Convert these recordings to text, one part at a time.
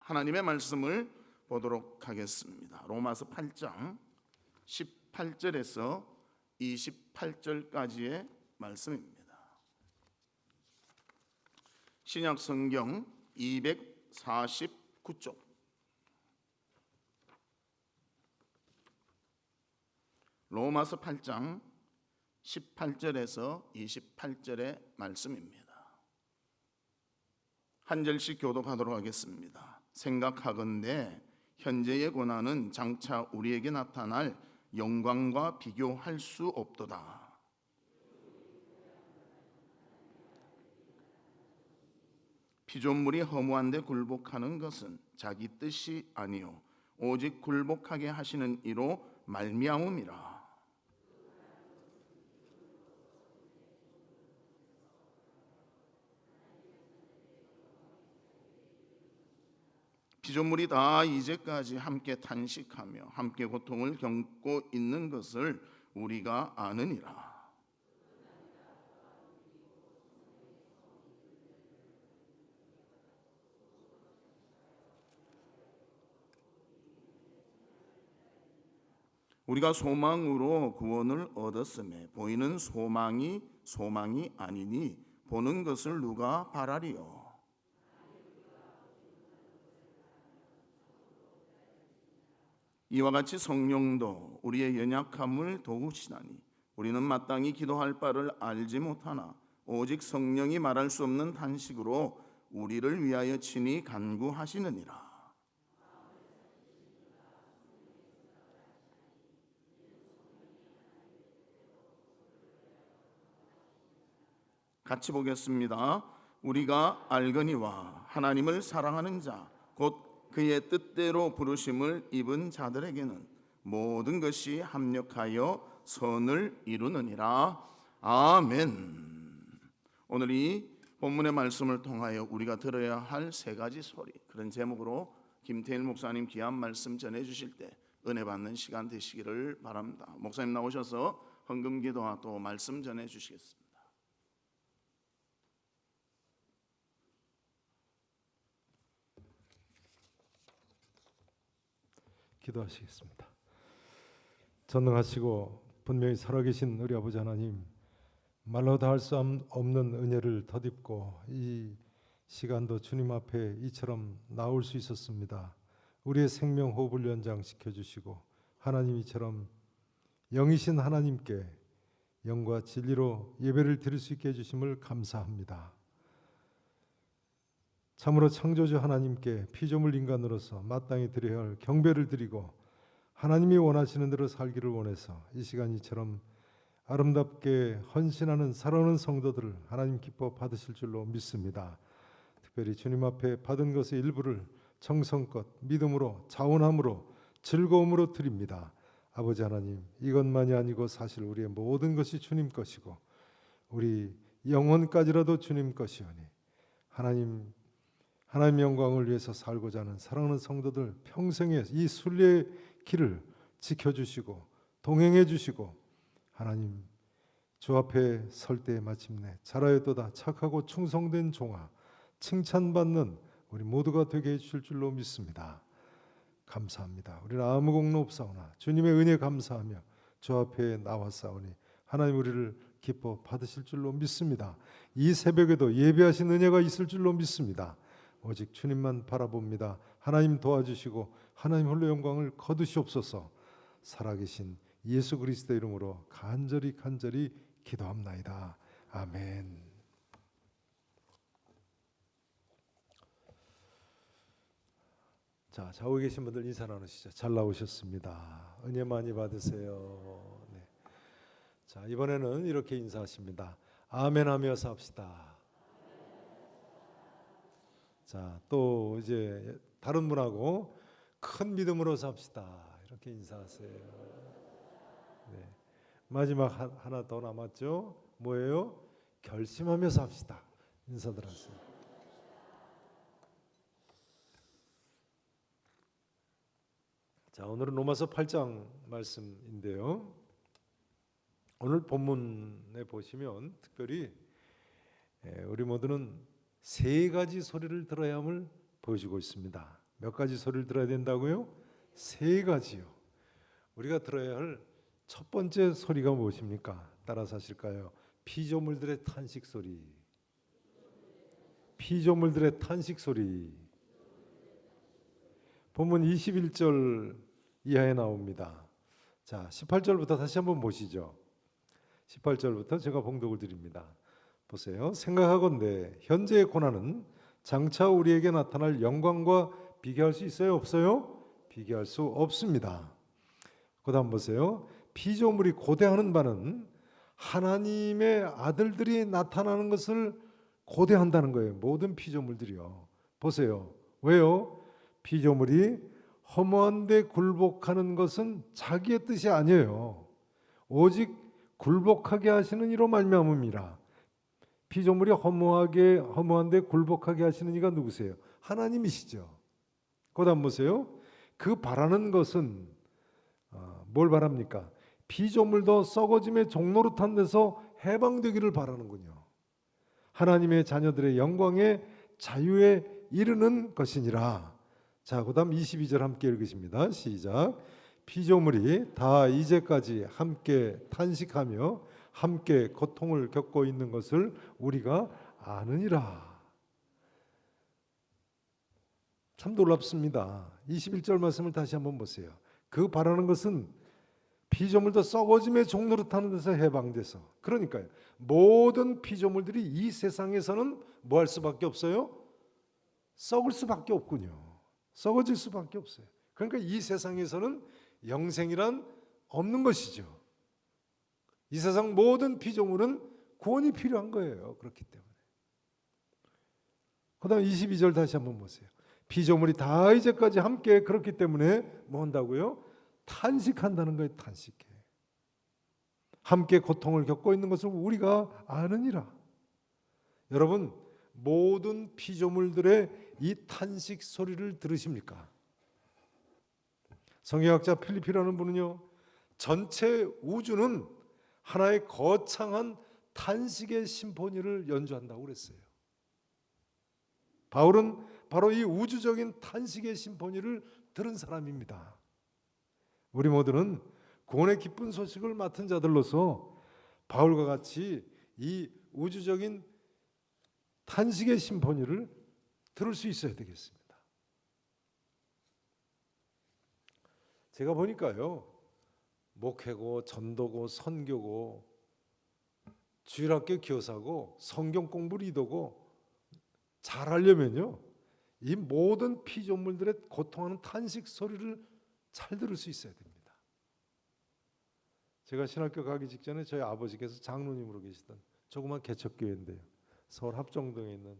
하나님의 말씀을 보도록 하겠습니다. 로마서 8장 18절에서 28절까지의 말씀입니다. 신약 성경 249쪽 로마서 8장 18절에서 28절의 말씀입니다. 한 절씩 교독하도록 하겠습니다. 생각하건대 현재의 고난은 장차 우리에게 나타날 영광과 비교할 수 없도다. 피조물이 허무한 데 굴복하는 것은 자기 뜻이 아니요 오직 굴복하게 하시는 이로 말미암음이라. 피조물이 다 이제까지 함께 탄식하며 함께 고통을 겪고 있는 것을 우리가 아느니라. 우리가 소망으로 구원을 얻었음에 보이는 소망이 아니니 보는 것을 누가 바라리요. 이와 같이 성령도 우리의 연약함을 도우시나니 우리는 마땅히 기도할 바를 알지 못하나 오직 성령이 말할 수 없는 탄식으로 우리를 위하여 친히 간구하시느니라. 같이 보겠습니다. 우리가 알거니와 하나님을 사랑하는 자 곧 그의 뜻대로 부르심을 입은 자들에게는 모든 것이 합력하여 선을 이루느니라. 아멘. 오늘 이 본문의 말씀을 통하여 우리가 들어야 할 세 가지 소리, 그런 제목으로 김태일 목사님 귀한 말씀 전해주실 때 은혜 받는 시간 되시기를 바랍니다. 목사님 나오셔서 헌금기도와 또 말씀 전해주시겠습니다. 기도하시겠습니다. 전능하시고 분명히 살아계신 우리 아버지 하나님, 말로 다 할 수 없는 은혜를 덧입고 이 시간도 주님 앞에 이처럼 나올 수 있었습니다. 우리의 생명 호흡을 연장시켜 주시고 하나님 이처럼 영이신 하나님께 영과 진리로 예배를 드릴 수 있게 해주심을 감사합니다. 참으로 창조주 하나님께 피조물 인간으로서 마땅히 드려야 할 경배를 드리고 하나님이 원하시는 대로 살기를 원해서 이 시간이처럼 아름답게 헌신하는 살아오는 성도들을 하나님 기뻐 받으실 줄로 믿습니다. 특별히 주님 앞에 받은 것의 일부를 정성껏 믿음으로 자원함으로 즐거움으로 드립니다. 아버지 하나님, 이것만이 아니고 사실 우리의 모든 것이 주님 것이고 우리 영혼까지라도 주님 것이오니 하나님 영광을 위해서 살고자 하는 사랑하는 성도들 평생에 이 순례의 길을 지켜주시고 동행해 주시고 하나님 주 앞에 설 때에 마침내 잘하였도다 착하고 충성된 종아 칭찬받는 우리 모두가 되게 해주실 줄로 믿습니다. 감사합니다. 우리는 아무 공로 없사오나 주님의 은혜 감사하며 주 앞에 나왔사오니 하나님 우리를 기뻐 받으실 줄로 믿습니다. 이 새벽에도 예배하신 은혜가 있을 줄로 믿습니다. 오직 주님만 바라봅니다. 하나님 도와주시고 하나님 홀로 영광을 거두시옵소서. 살아계신 예수 그리스도 이름으로 간절히 기도합나이다. 아멘. 자, 좌우에 계신 분들 인사 나누시죠. 잘 나오셨습니다. 은혜 많이 받으세요. 네. 자, 이번에는 이렇게 인사하십니다. 아멘 하며 삽시다. 자, 또 이제 다른 분하고 큰 믿음으로 삽시다. 이렇게 인사하세요. 네. 마지막 하나 더 남았죠? 뭐예요? 결심하며 삽시다. 인사들 하세요. 자, 오늘은 로마서 8장 말씀인데요. 오늘 본문에 보시면 특별히 우리 모두는 세 가지 소리를 들어야 함을 보여주고 있습니다. 몇 가지 소리를 들어야 된다고요? 세 가지요. 우리가 들어야 할 첫 번째 소리가 무엇입니까? 따라서 하실까요? 피조물들의 탄식 소리. 피조물들의 탄식 소리. 본문 21절 이하에 나옵니다. 자, 18절부터 다시 한번 보시죠. 18절부터 제가 봉독을 드립니다. 보세요. 생각하건대 현재의 고난은 장차 우리에게 나타날 영광과 비교할 수 있어요? 없어요? 비교할 수 없습니다. 그 다음 보세요. 피조물이 고대하는 바는 하나님의 아들들이 나타나는 것을 고대한다는 거예요. 모든 피조물들이요. 보세요. 왜요? 피조물이 허무한 데 굴복하는 것은 자기의 뜻이 아니에요. 오직 굴복하게 하시는 이로 말미암음이라. 피조물이 허무한 데 굴복하게 하시는 이가 누구세요? 하나님이시죠. 그 다음 보세요. 그 바라는 것은 뭘 바랍니까? 피조물도 썩어짐의 종노릇한 데서 해방되기를 바라는군요. 하나님의 자녀들의 영광의 자유에 이르는 것이니라. 자, 그 다음 22절 함께 읽으십니다. 시작. 피조물이 다 이제까지 함께 탄식하며 함께 고통을 겪고 있는 것을 우리가 아느니라. 참 놀랍습니다. 21절 말씀을 다시 한번 보세요. 그 바라는 것은 피조물도 썩어짐의 종노릇하는 데서 해방돼서, 그러니까요, 모든 피조물들이 이 세상에서는 뭐 할 수밖에 없어요? 썩을 수밖에 없군요. 썩어질 수밖에 없어요. 그러니까 이 세상에서는 영생이란 없는 것이죠. 이 세상 모든 피조물은 구원이 필요한 거예요. 그렇기 때문에. 그 다음 22절 다시 한번 보세요. 피조물이 다 이제까지 함께 그렇기 때문에 뭐 한다고요? 탄식한다는 거예요. 탄식해. 함께 고통을 겪고 있는 것을 우리가 아느니라. 여러분, 모든 피조물들의 이 탄식 소리를 들으십니까? 성경학자 필리피라는 분은요, 전체 우주는 하나의 거창한 탄식의 심포니를 연주한다고 그랬어요. 바울은 바로 이 우주적인 탄식의 심포니를 들은 사람입니다. 우리 모두는 구원의 기쁜 소식을 맡은 자들로서 바울과 같이 이 우주적인 탄식의 심포니를 들을 수 있어야 되겠습니다. 제가 보니까요, 목회고 전도고 선교고 주일학교 교사고 성경 공부 리더고 잘하려면요, 이 모든 피조물들의 고통하는 탄식 소리를 잘 들을 수 있어야 됩니다. 제가 신학교 가기 직전에 저희 아버지께서 장로님으로 계시던 조그만 개척교회인데요, 서울 합정동에 있는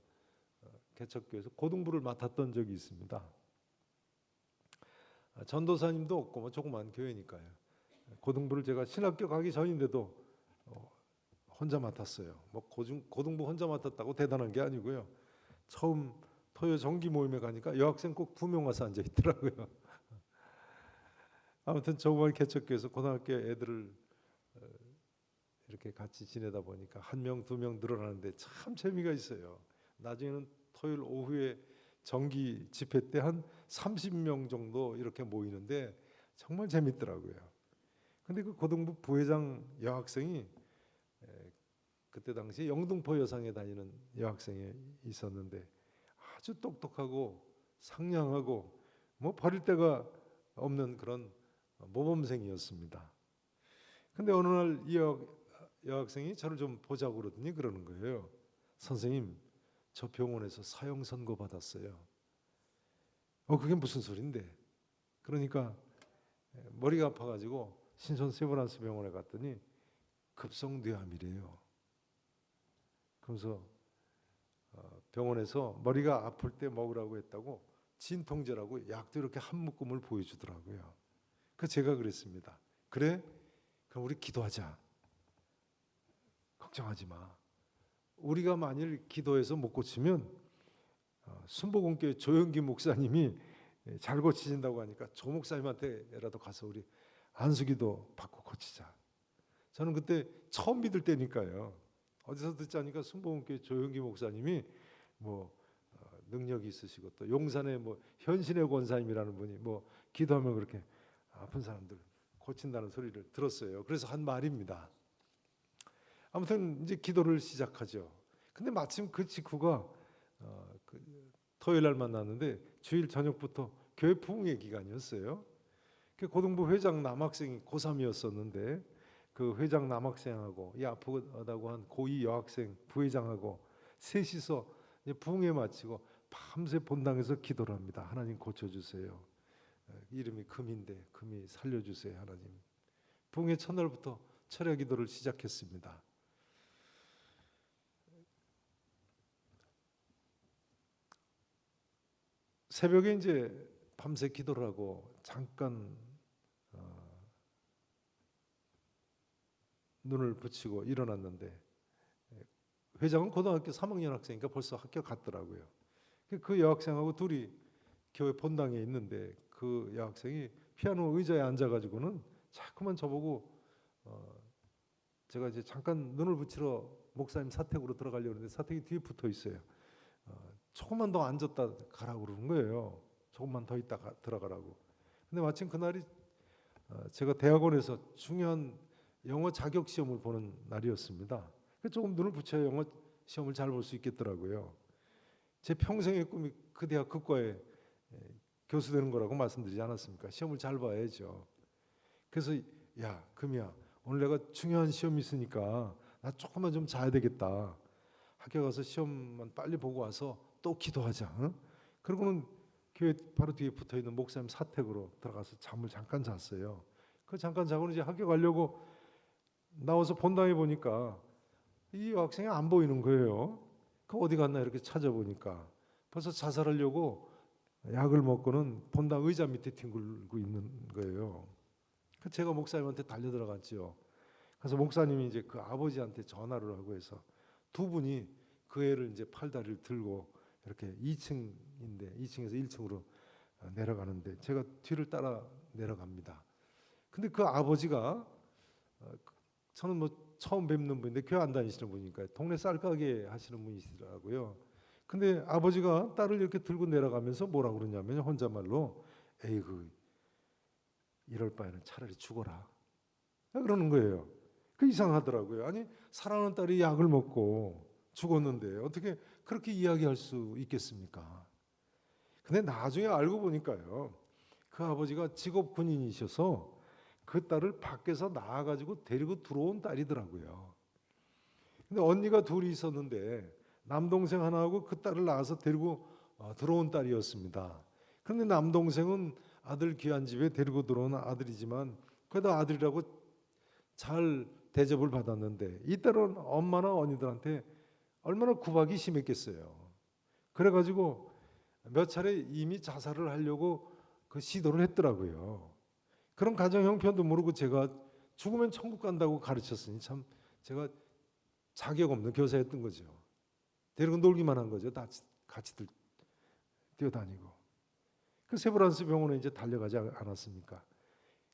개척교회에서 고등부를 맡았던 적이 있습니다. 전도사님도 없고 뭐 조그만 교회니까요. 고등부를 제가 신학교 가기 전인데도 혼자 맡았어요. 뭐 고등부 혼자 맡았다고 대단한 게 아니고요. 처음 토요 정기 모임에 가니까 여학생 꼭 2명 와서 앉아 있더라고요. 아무튼 조그만 개척교회에서 고등학교 애들을 이렇게 같이 지내다 보니까 1명, 2명 늘어나는데 참 재미가 있어요. 나중에는 토요일 오후에 정기 집회 때 한 30명 정도 이렇게 모이는데 정말 재밌더라고요. 근데 그 고등부 부회장 여학생이 그때 당시 영등포 여상에 다니는 여학생이 있었는데 아주 똑똑하고 상냥하고 뭐 버릴 데가 없는 그런 모범생이었습니다. 근데 어느 날 이 여학생이 저를 좀 보자고 그러더니 그러는 거예요. 선생님, 저 병원에서 사형 선고 받았어요. 그게 무슨 소린데? 그러니까 머리가 아파가지고 신촌 세브란스 병원에 갔더니 급성뇌암이래요. 그래서 병원에서 머리가 아플 때 먹으라고 했다고 진통제라고 약도 이렇게 한 묶음을 보여주더라고요. 그 제가 그랬습니다. 그래? 그럼 우리 기도하자. 걱정하지 마. 우리가 만일 기도해서 못 고치면 순복음교회 조영기 목사님이 잘 고치신다고 하니까 조 목사님한테라도 가서 우리 안수기도 받고 고치자. 저는 그때 처음 믿을 때니까요. 어디서 듣자니까 순복음교회 조영기 목사님이 뭐 능력이 있으시고 또 용산의 뭐 현신의 권사님이라는 분이 뭐 기도하면 그렇게 아픈 사람들 고친다는 소리를 들었어요. 그래서 한 말입니다. 아무튼 이제 기도를 시작하죠. 근데 마침 그 직후가 그 토요일 날 만났는데 주일 저녁부터 교회 부흥회 기간이었어요. 그 고등부 회장 남학생이 고3이었었는데 그 회장 남학생하고 이 아프다고 한 고2 여학생 부회장하고 셋이서 이제 부흥회 마치고 밤새 본당에서 기도를 합니다. 하나님 고쳐주세요. 이름이 금인데 금이 살려주세요 하나님. 부흥회 첫날부터 철야 기도를 시작했습니다. 새벽에 이제 밤새 기도를 하고 잠깐 눈을 붙이고 일어났는데 회장은 고등학교 3학년 학생이니까 벌써 학교 갔더라고요. 그 여학생하고 둘이 교회 본당에 있는데 그 여학생이 피아노 의자에 앉아가지고는 자꾸만 저보고 제가 이제 잠깐 눈을 붙이러 목사님 사택으로 들어가려고 하는데 사택이 뒤에 붙어 있어요. 조금만 더 앉았다 가라고 그러는 거예요. 조금만 더 있다 들어가라고. 근데 마침 그날이 제가 대학원에서 중요한 영어 자격 시험을 보는 날이었습니다. 조금 눈을 붙여야 영어 시험을 잘 볼 수 있겠더라고요. 제 평생의 꿈이 그 대학 그과에 교수 되는 거라고 말씀드리지 않았습니까? 시험을 잘 봐야죠. 그래서 야 금이야 오늘 내가 중요한 시험이 있으니까 나 조금만 좀 자야 되겠다. 학교 가서 시험만 빨리 보고 와서 또 기도하자. 응? 그러고는 교회 바로 뒤에 붙어있는 목사님 사택으로 들어가서 잠을 잠깐 잤어요. 그 잠깐 자고는 이제 학교 가려고 나와서 본당에 보니까 이 학생이 안 보이는 거예요. 그 어디 갔나 이렇게 찾아보니까 벌써 자살하려고 약을 먹고는 본당 의자 밑에 뒹굴고 있는 거예요. 그 제가 목사님한테 달려 들어갔죠. 그래서 목사님이 이제 그 아버지한테 전화를 하고 해서 두 분이 그 애를 이제 팔다리를 들고 이렇게 2층인데 2층에서 1층으로 내려가는데 제가 뒤를 따라 내려갑니다. 근데 그 아버지가 저는 뭐 처음 뵙는 분인데 교회 안 다니시는 분이니까 동네 쌀가게 하시는 분이시더라고요. 근데 아버지가 딸을 이렇게 들고 내려가면서 뭐라 그러냐면 혼잣말로 에이그 이럴 바에는 차라리 죽어라 그러는 거예요. 그 이상하더라고요. 아니 사랑하는 딸이 약을 먹고 죽었는데 어떻게 그렇게 이야기할 수 있겠습니까? 근데 나중에 알고 보니까요. 그 아버지가 직업 군인이셔서 그 딸을 밖에서 나와가지고 데리고 들어온 딸이더라고요. 근데 언니가 둘이 있었는데 남동생 하나하고 그 딸을 낳아서 데리고 들어온 딸이었습니다. 그런데 남동생은 아들 귀한 집에 데리고 들어온 아들이지만 그래도 아들이라고 잘 대접을 받았는데 이 딸은 엄마나 언니들한테 얼마나 구박이 심했겠어요. 그래가지고 몇 차례 이미 자살을 하려고 그 시도를 했더라고요. 그런 가정 형편도 모르고 제가 죽으면 천국 간다고 가르쳤으니 참 제가 자격 없는 교사였던 거죠. 데리고 놀기만 한 거죠. 다 같이 뛰어다니고. 그 세브란스 병원에 이제 달려가지 않았습니까?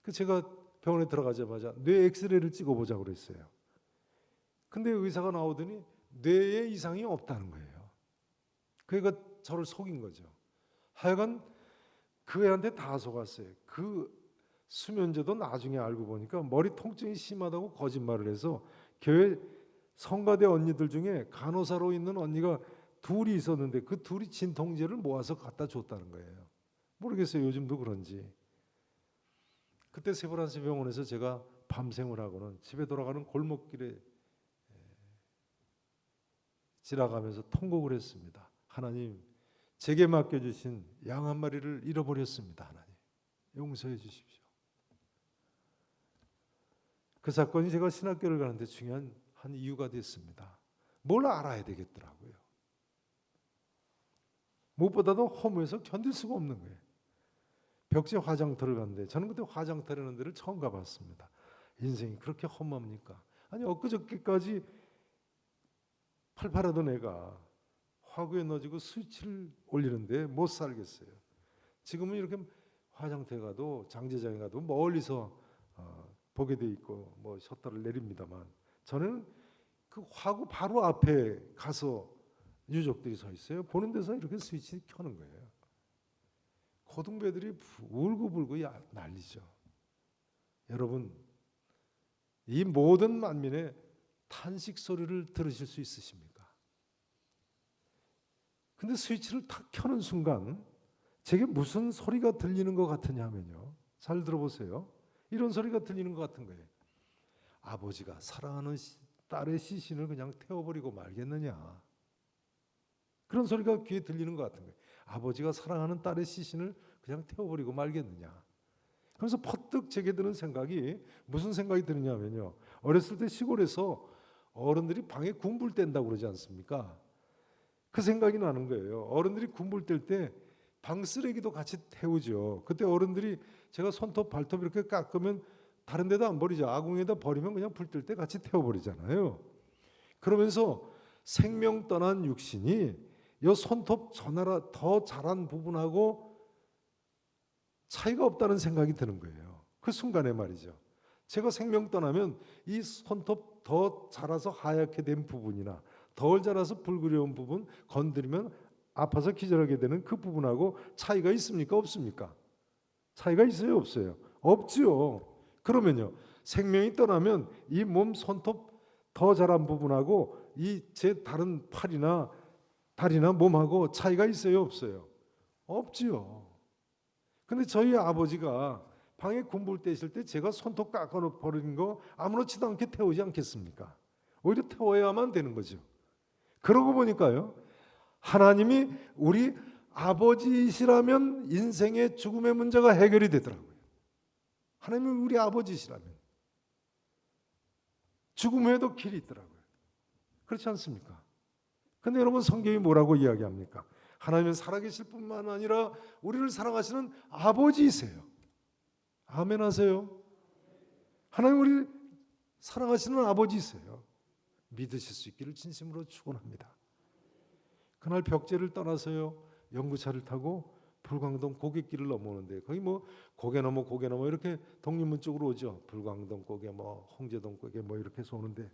그 제가 병원에 들어가자마자 뇌 엑스레이를 찍어보자고 그랬어요. 근데 의사가 나오더니 뇌에 이상이 없다는 거예요. 그러니까 저를 속인 거죠. 하여간 그 애한테 다 속았어요. 그 수면제도 나중에 알고 보니까 머리 통증이 심하다고 거짓말을 해서 교회 성가대 언니들 중에 간호사로 있는 언니가 둘이 있었는데 그 둘이 진통제를 모아서 갖다 줬다는 거예요. 모르겠어요. 요즘도 그런지. 그때 세브란스 병원에서 제가 밤샘을 하고는 집에 돌아가는 골목길에 지나가면서 통곡을 했습니다. 하나님, 제게 맡겨주신 양 한 마리를 잃어버렸습니다. 하나님, 용서해 주십시오. 그 사건이 제가 신학교를 가는데 중요한 한 이유가 됐습니다. 뭘 알아야 되겠더라고요. 무엇보다도 허무해서 견딜 수가 없는 거예요. 벽지 화장터를 갔는데 저는 그때 화장터라는 데를 처음 가봤습니다. 인생이 그렇게 허무합니까? 아니 엊그저께까지 팔팔하던 애가 화구에 넣어지고 스위치를 올리는데 못 살겠어요. 지금은 이렇게 화장터에 가도 장제장에 가도 멀리서 보게 돼 있고 뭐 셔터를 내립니다만 저는 그 화구 바로 앞에 가서 유족들이 서 있어요. 보는 데서 이렇게 스위치 켜는 거예요. 고등배들이 울고불고 난리죠. 여러분, 이 모든 만민의 탄식 소리를 들으실 수 있으십니까? 근데 스위치를 탁 켜는 순간 제게 무슨 소리가 들리는 것 같으냐면요, 잘 들어보세요. 이런 소리가 들리는 것 같은 거예요. 아버지가 사랑하는 딸의 시신을 그냥 태워버리고 말겠느냐, 그런 소리가 귀에 들리는 것 같은 거예요. 아버지가 사랑하는 딸의 시신을 그냥 태워버리고 말겠느냐. 그래서 퍼뜩 제게 드는 생각이, 무슨 생각이 드느냐면요, 어렸을 때 시골에서 어른들이 방에 군불 뗀다고 그러지 않습니까? 그 생각이 나는 거예요. 어른들이 군불 뗄 때 방 쓰레기도 같이 태우죠. 그때 어른들이 제가 손톱 발톱 이렇게 깎으면 다른 데다 안 버리죠. 아궁에다 버리면 그냥 불 뜰 때 같이 태워버리잖아요. 그러면서 생명 떠난 육신이 이 손톱 전하라 더 자란 부분하고 차이가 없다는 생각이 드는 거예요. 그 순간에 말이죠. 제가 생명 떠나면 이 손톱 더 자라서 하얗게 된 부분이나 덜 자라서 붉으려운 부분 건드리면 아파서 기절하게 되는 그 부분하고 차이가 있습니까? 없습니까? 차이가 있어요? 없어요? 없죠. 그러면요, 생명이 떠나면 이 몸 손톱 더 자란 부분하고 이 제 다른 팔이나 다리나 몸하고 차이가 있어요? 없어요? 없지요. 근데 저희 아버지가 방에 군불 떼실 때 제가 손톱 깎아 버리는 거 아무렇지도 않게 태우지 않겠습니까? 오히려 태워야만 되는 거죠. 그러고 보니까요, 하나님이 우리 아버지시라면 인생의 죽음의 문제가 해결이 되더라고요. 하나님이 우리 아버지시라면 죽음 외에도 길이 있더라고요. 그렇지 않습니까? 근데 여러분, 성경이 뭐라고 이야기합니까? 하나님은 살아계실 뿐만 아니라 우리를 사랑하시는 아버지이세요. 아멘 하세요. 하나님 우리를 사랑하시는 아버지이세요. 믿으실 수 있기를 진심으로 축원합니다. 그날 벽제를 떠나서요, 연구차를 타고 불광동 고갯길을 넘어오는데, 거기 뭐 고개 넘어 이렇게 독립문 쪽으로 오죠. 불광동 고개, 뭐 홍제동 고개 뭐 이렇게 해서 오는데,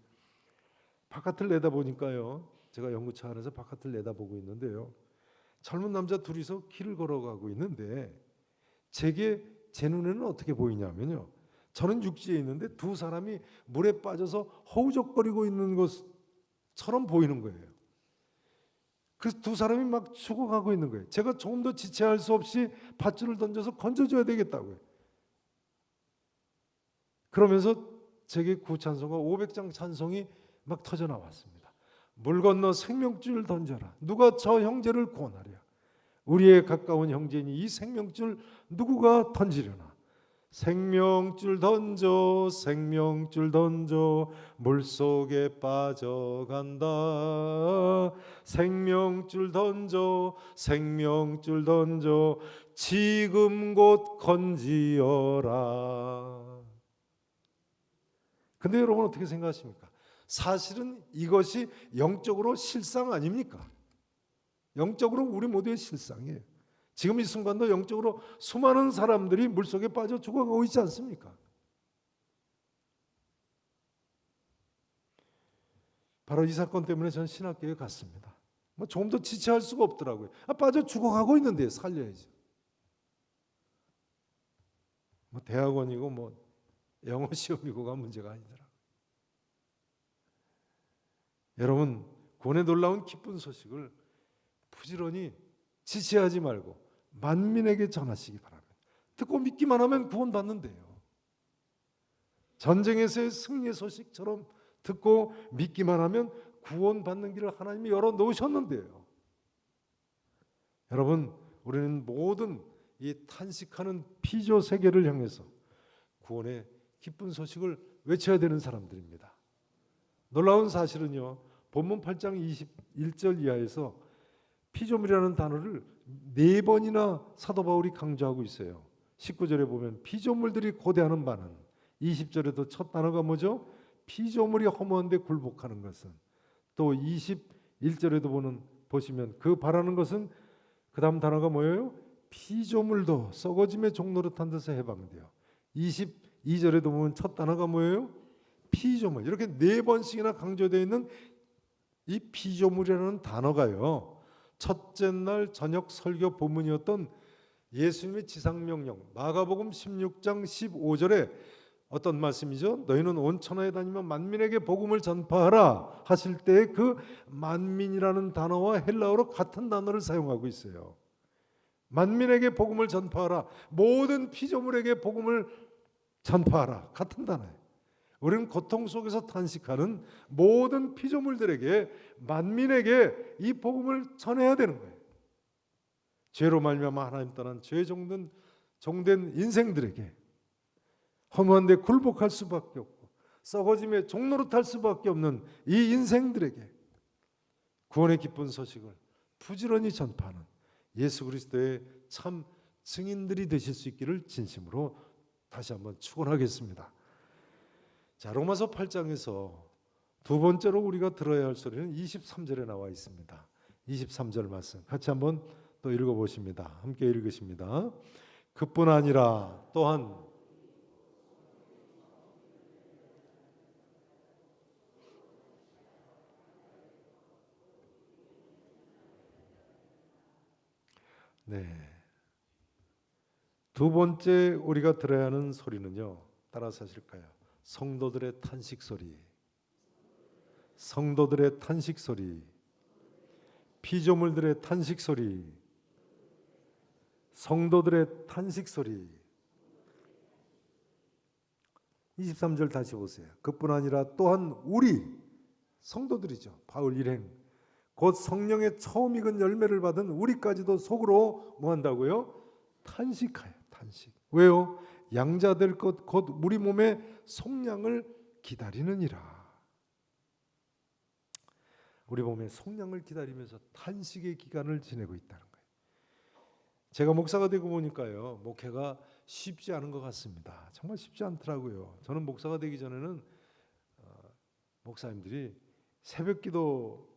바깥을 내다보니까요, 제가 연구차 안에서 바깥을 내다보고 있는데요, 젊은 남자 둘이서 길을 걸어가고 있는데, 제 눈에는 어떻게 보이냐면요, 저는 육지에 있는데 두 사람이 물에 빠져서 허우적거리고 있는 것처럼 보이는 거예요. 그 두 사람이 막 죽어가고 있는 거예요. 제가 조금 더 지체할 수 없이 밧줄을 던져서 건져줘야 되겠다고요. 그러면서 제게 구찬송가 500장 찬송이 막 터져 나왔습니다. 물 건너 생명줄 던져라. 누가 저 형제를 구원하랴. 우리의 가까운 형제니 이 생명줄 누구가 던지려나. 생명줄 던져 물속에 빠져간다. 생명줄 던져 지금 곧 건지어라. 근데 여러분 어떻게 생각하십니까? 사실은 이것이 영적으로 실상 아닙니까? 영적으로 우리 모두의 실상이에요. 지금 이 순간도 영적으로 수많은 사람들이 물속에 빠져 죽어가고 있지 않습니까? 바로 이 사건 때문에 저는 신학교에 갔습니다. 뭐 조금 더 지체할 수가 없더라고요. 빠져 죽어가고 있는데 살려야죠. 뭐 대학원이고 뭐 영어 시험이고가 문제가 아니더라고요. 여러분, 구원의 놀라운 기쁜 소식을 부지런히 지체하지 말고 만민에게 전하시기 바랍니다. 듣고 믿기만 하면 구원받는데요. 전쟁에서의 승리의 소식처럼 듣고 믿기만 하면 구원받는 길을 하나님이 열어놓으셨는데요. 여러분, 우리는 모든 이 탄식하는 피조 세계를 향해서 구원의 기쁜 소식을 외쳐야 되는 사람들입니다. 놀라운 사실은요, 본문 8장 21절 이하에서 피조물이라는 단어를 4번이나 사도 바울이 강조하고 있어요. 19절에 보면 피조물들이 고대하는 바는, 20절에도 첫 단어가 뭐죠? 피조물이 허무한데 굴복하는 것은, 또 21절에도 보시면 그 바라는 것은, 그 다음 단어가 뭐예요? 피조물도 썩어짐의 종노릇한 데서 해방돼요. 22절에도 보면 첫 단어가 뭐예요? 피조물. 이렇게 4번씩이나 강조되어 있는 이 피조물이라는 단어가요, 첫째 날 저녁 설교 본문이었던 예수님의 지상명령 마가복음 16장 15절에 어떤 말씀이죠? 너희는 온 천하에 다니며 만민에게 복음을 전파하라 하실 때 그 만민이라는 단어와 헬라어로 같은 단어를 사용하고 있어요. 만민에게 복음을 전파하라, 모든 피조물에게 복음을 전파하라, 같은 단어예요. 우리는 고통 속에서 탄식하는 모든 피조물들에게, 만민에게 이 복음을 전해야 되는 거예요. 죄로 말미암아 하나님 떠난 죄 종된 인생들에게, 허무한 데 굴복할 수밖에 없고 썩어짐의 종노릇할 수밖에 없는 이 인생들에게 구원의 기쁜 소식을 부지런히 전파하는 예수 그리스도의 참 증인들이 되실 수 있기를 진심으로 다시 한번 축원하겠습니다. 자, 로마서 8장에서 두 번째로 우리가 들어야 할 소리는 23절에 나와 있습니다. 23절 말씀 같이 한번 또 읽어보십니다. 함께 읽으십니다. 그뿐 아니라 또한 두 번째 우리가 들어야 하는 소리는요, 따라서 하실까요? 성도들의 탄식 소리, 성도들의 탄식 소리, 피조물들의 탄식 소리, 성도들의 탄식 소리. 23절 다시 보세요. 그뿐 아니라 또한 우리 성도들이죠. 바울 일행, 곧 성령의 처음 익은 열매를 받은 우리까지도 속으로 뭐 한다고요? 탄식하여. 탄식. 왜요? 양자될 것 곧 우리 몸의 속량을 기다리느니라. 우리 몸의 속량을 기다리면서 탄식의 기간을 지내고 있다는 거예요. 제가 목사가 되고 보니까요, 목회가 쉽지 않은 것 같습니다. 정말 쉽지 않더라고요. 저는 목사가 되기 전에는 목사님들이 새벽기도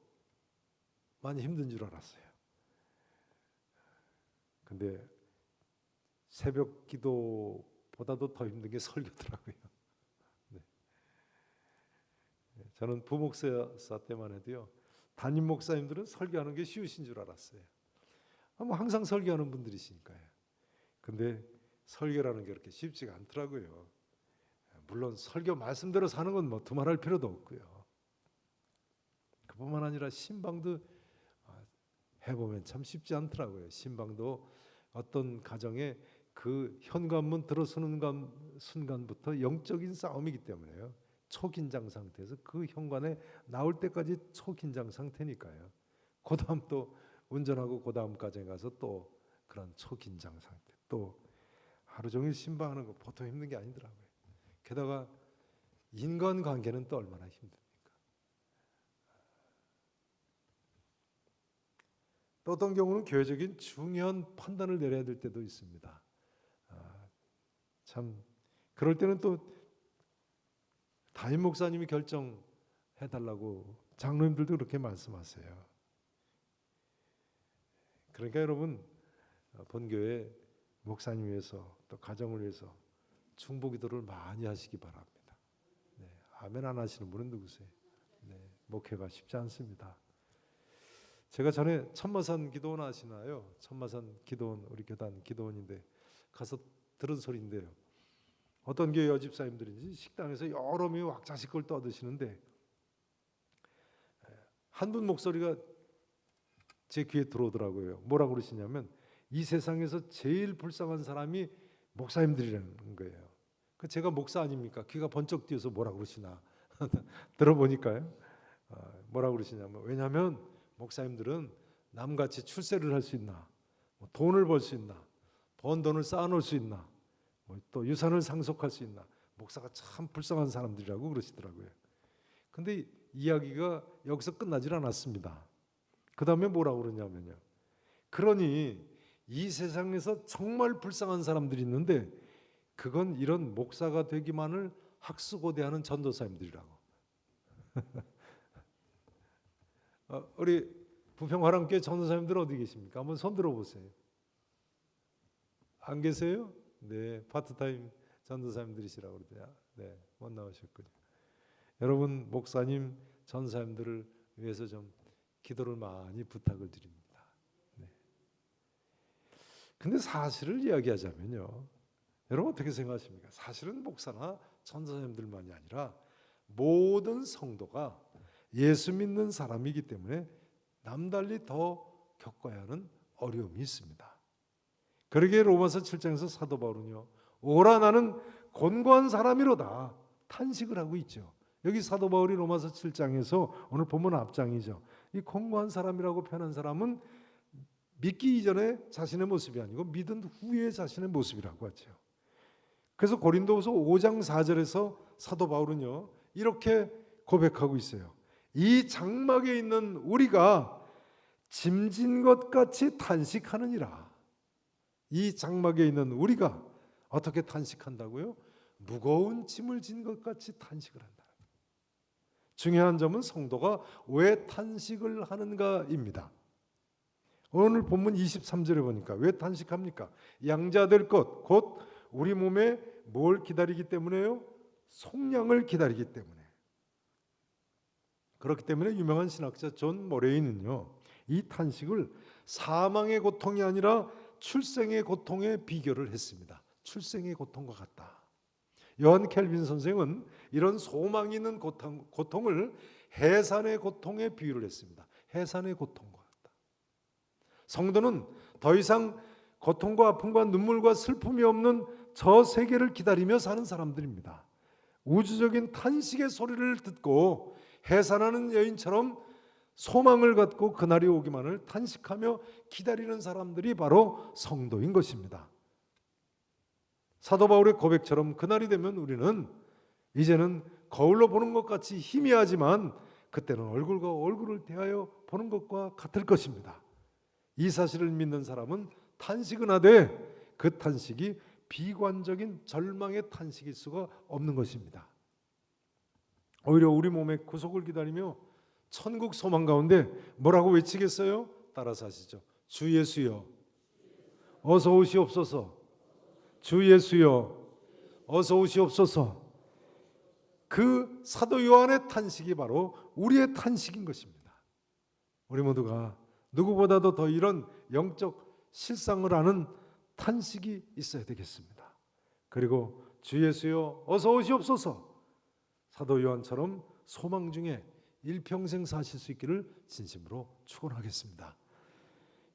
많이 힘든 줄 알았어요. 근데 새벽기도보다도 더 힘든 게 설교더라고요. 네. 저는 부목사 때만 해도요, 담임 목사님들은 설교하는 게 쉬우신 줄 알았어요. 뭐 항상 설교하는 분들이시니까요. 근데 설교라는 게 그렇게 쉽지가 않더라고요. 물론 설교 말씀대로 사는 건 뭐 두말할 필요도 없고요. 그뿐만 아니라 신방도 해보면 참 쉽지 않더라고요. 신방도 어떤 가정에 그 현관문 들어서는 순간부터 영적인 싸움이기 때문에요. 초긴장 상태에서 그 현관에 나올 때까지 초긴장 상태니까요. 그 다음 또 운전하고 그 다음 가정에 가서 또 그런 초긴장 상태, 또 하루 종일 신방하는 거 보통 힘든 게 아니더라고요. 게다가 인간관계는 또 얼마나 힘듭니까? 또 어떤 경우는 교회적인 중요한 판단을 내려야 될 때도 있습니다. 참 그럴 때는 또 담임 목사님이 결정해달라고 장로님들도 그렇게 말씀하세요. 그러니까 여러분, 본교회 목사님 위해서 또 가정을 위해서 중보기도를 많이 하시기 바랍니다. 네, 아멘 안 하시는 분은 누구세요? 네, 목회가 쉽지 않습니다. 제가 전에 천마산 기도원 아시나요? 천마산 기도원, 우리 교단 기도원인데 가서 들은 소리인데요. 어떤 교회 여집사님들인지 식당에서 여러 명이 왁자지껄 떠드시는데 한 분 목소리가 제 귀에 들어오더라고요. 뭐라고 그러시냐면 이 세상에서 제일 불쌍한 사람이 목사님들이라는 거예요. 제가 목사 아닙니까? 귀가 번쩍 띄어서 뭐라고 그러시나 들어보니까요. 뭐라고 그러시냐면, 왜냐하면 목사님들은 남같이 출세를 할 수 있나, 뭐 돈을 벌 수 있나, 번 돈을 쌓아놓을 수 있나, 뭐 또 유산을 상속할 수 있나, 목사가 참 불쌍한 사람들이라고 그러시더라고요. 근데 이야기가 여기서 끝나질 않았습니다. 그 다음에 뭐라고 그러냐면요, 그러니 이 세상에서 정말 불쌍한 사람들이 있는데 그건 이런 목사가 되기만을 학수고대하는 전도사님들이라고. 우리 부평화랑교회 전도사님들 어디 계십니까? 한번 손 들어보세요. 안 계세요? 네, 파트타임 전도사님들이시라고 그러대요. 네, 못 나오셨군요. 여러분, 목사님, 전사님들을 위해서 좀 기도를 많이 부탁을 드립니다. 네. 근데 사실을 이야기하자면요, 여러분 어떻게 생각하십니까? 사실은 목사나 전사님들만이 아니라 모든 성도가 예수 믿는 사람이기 때문에 남달리 더 겪어야 하는 어려움이 있습니다. 그러기에 로마서 7장에서 사도 바울은요, 오라 나는 곤고한 사람이로다 탄식을 하고 있죠. 여기 사도 바울이 로마서 7장에서 오늘 본문 앞장이죠. 이 곤고한 사람이라고 표현한 사람은 믿기 이전에 자신의 모습이 아니고 믿은 후에 자신의 모습이라고 하죠. 그래서 고린도후서 5장 4절에서 사도 바울은요, 이렇게 고백하고 있어요. 이 장막에 있는 우리가 짐진 것 같이 탄식하느니라. 이 장막에 있는 우리가 어떻게 탄식한다고요? 무거운 짐을 진 것 같이 탄식을 한다. 중요한 점은 성도가 왜 탄식을 하는가입니다. 오늘 본문 23절에 보니까 왜 탄식합니까? 양자될 것, 곧 우리 몸에 뭘 기다리기 때문에요? 속량을 기다리기 때문에. 그렇기 때문에 유명한 신학자 존 모레이는요, 이 탄식을 사망의 고통이 아니라 출생의 고통에 비교를 했습니다. 출생의 고통과 같다. 요한 켈빈 선생은 이런 소망이 있는 고통을 해산의 고통에 비유를 했습니다. 해산의 고통과 같다. 성도는 더 이상 고통과 아픔과 눈물과 슬픔이 없는 저 세계를 기다리며 사는 사람들입니다. 우주적인 탄식의 소리를 듣고 해산하는 여인처럼 소망을 갖고 그날이 오기만을 탄식하며 기다리는 사람들이 바로 성도인 것입니다. 사도 바울의 고백처럼 그날이 되면 우리는 이제는 거울로 보는 것 같이 희미하지만 그때는 얼굴과 얼굴을 대하여 보는 것과 같을 것입니다. 이 사실을 믿는 사람은 탄식은 하되 그 탄식이 비관적인 절망의 탄식일 수가 없는 것입니다. 오히려 우리 몸의 구속을 기다리며 천국 소망 가운데 뭐라고 외치겠어요? 따라서 하시죠. 주 예수여 어서 오시옵소서. 주 예수여 어서 오시옵소서. 그 사도 요한의 탄식이 바로 우리의 탄식인 것입니다. 우리 모두가 누구보다도 더 이런 영적 실상을 아는 탄식이 있어야 되겠습니다. 그리고 주 예수여 어서 오시옵소서. 사도 요한처럼 소망 중에 일평생 사실 수 있기를 진심으로 축원하겠습니다.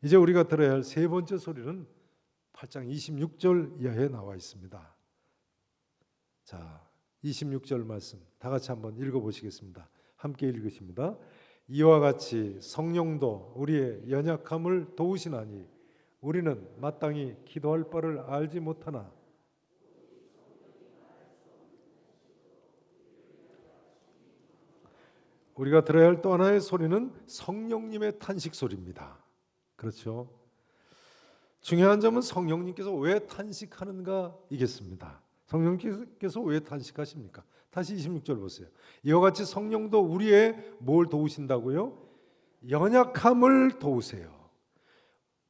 이제 우리가 들어야 할 세 번째 소리는 8장 26절 이하에 나와 있습니다. 자, 26절 말씀 다 같이 한번 읽어보시겠습니다. 함께 읽으십니다. 이와 같이 성령도 우리의 연약함을 도우시나니 우리는 마땅히 기도할 바를 알지 못하나 우리가 들어야 할 또 하나의 소리는 성령님의 탄식 소리입니다. 그렇죠? 중요한 점은 성령님께서 왜 탄식하는가이겠습니다. 성령님께서 왜 탄식하십니까? 다시 26절 보세요. 이와 같이 성령도 우리의 뭘 도우신다고요? 연약함을 도우세요.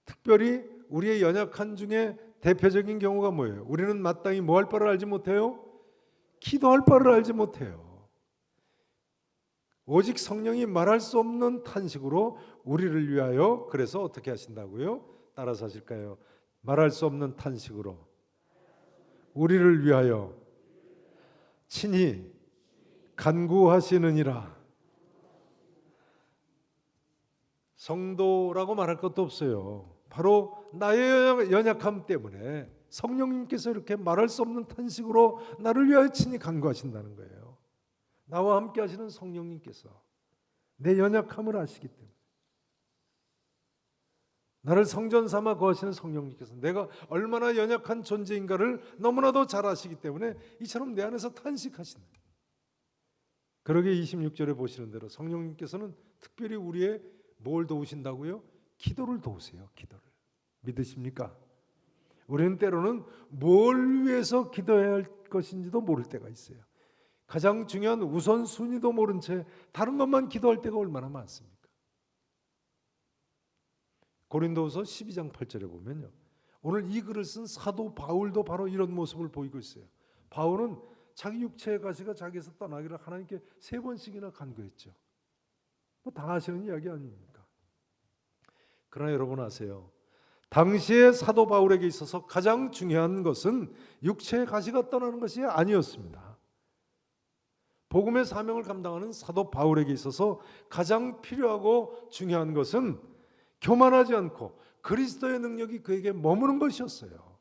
특별히 우리의 연약한 중에 대표적인 경우가 뭐예요? 우리는 마땅히 뭐 할 바를 알지 못해요? 기도할 바를 알지 못해요. 오직 성령이 말할 수 없는 탄식으로 우리를 위하여 그래서 어떻게 하신다고요? 따라서 하실까요? 말할 수 없는 탄식으로 우리를 위하여 친히 간구하시느니라. 성도라고 말할 것도 없어요. 바로 나의 연약함 때문에 성령님께서 이렇게 말할 수 없는 탄식으로 나를 위하여 친히 간구하신다는 거예요. 나와 함께 하시는 성령님께서 내 연약함을 아시기 때문에 나를 성전 삼아 거하시는 성령님께서 내가 얼마나 연약한 존재인가를 너무나도 잘 아시기 때문에 이처럼 내 안에서 탄식하시는 거예요. 그러게 26절에 보시는 대로 성령님께서는 특별히 우리의 뭘 도우신다고요? 기도를 도우세요. 기도를. 믿으십니까? 우리는 때로는 뭘 위해서 기도해야 할 것인지도 모를 때가 있어요. 가장 중요한 우선순위도 모른 채 다른 것만 기도할 때가 얼마나 많습니까? 고린도후서 12장 8절에 보면요, 오늘 이 글을 쓴 사도 바울도 바로 이런 모습을 보이고 있어요. 바울은 자기 육체의 가시가 자기에서 떠나기를 하나님께 3번씩이나 간구했죠. 뭐 당하시는 이야기 아닙니까? 그러나 여러분 아세요? 당시의 사도 바울에게 있어서 가장 중요한 것은 육체의 가시가 떠나는 것이 아니었습니다. 복음의 사명을 감당하는 사도 바울에게 있어서 가장 필요하고 중요한 것은 교만하지 않고 그리스도의 능력이 그에게 머무는 것이었어요.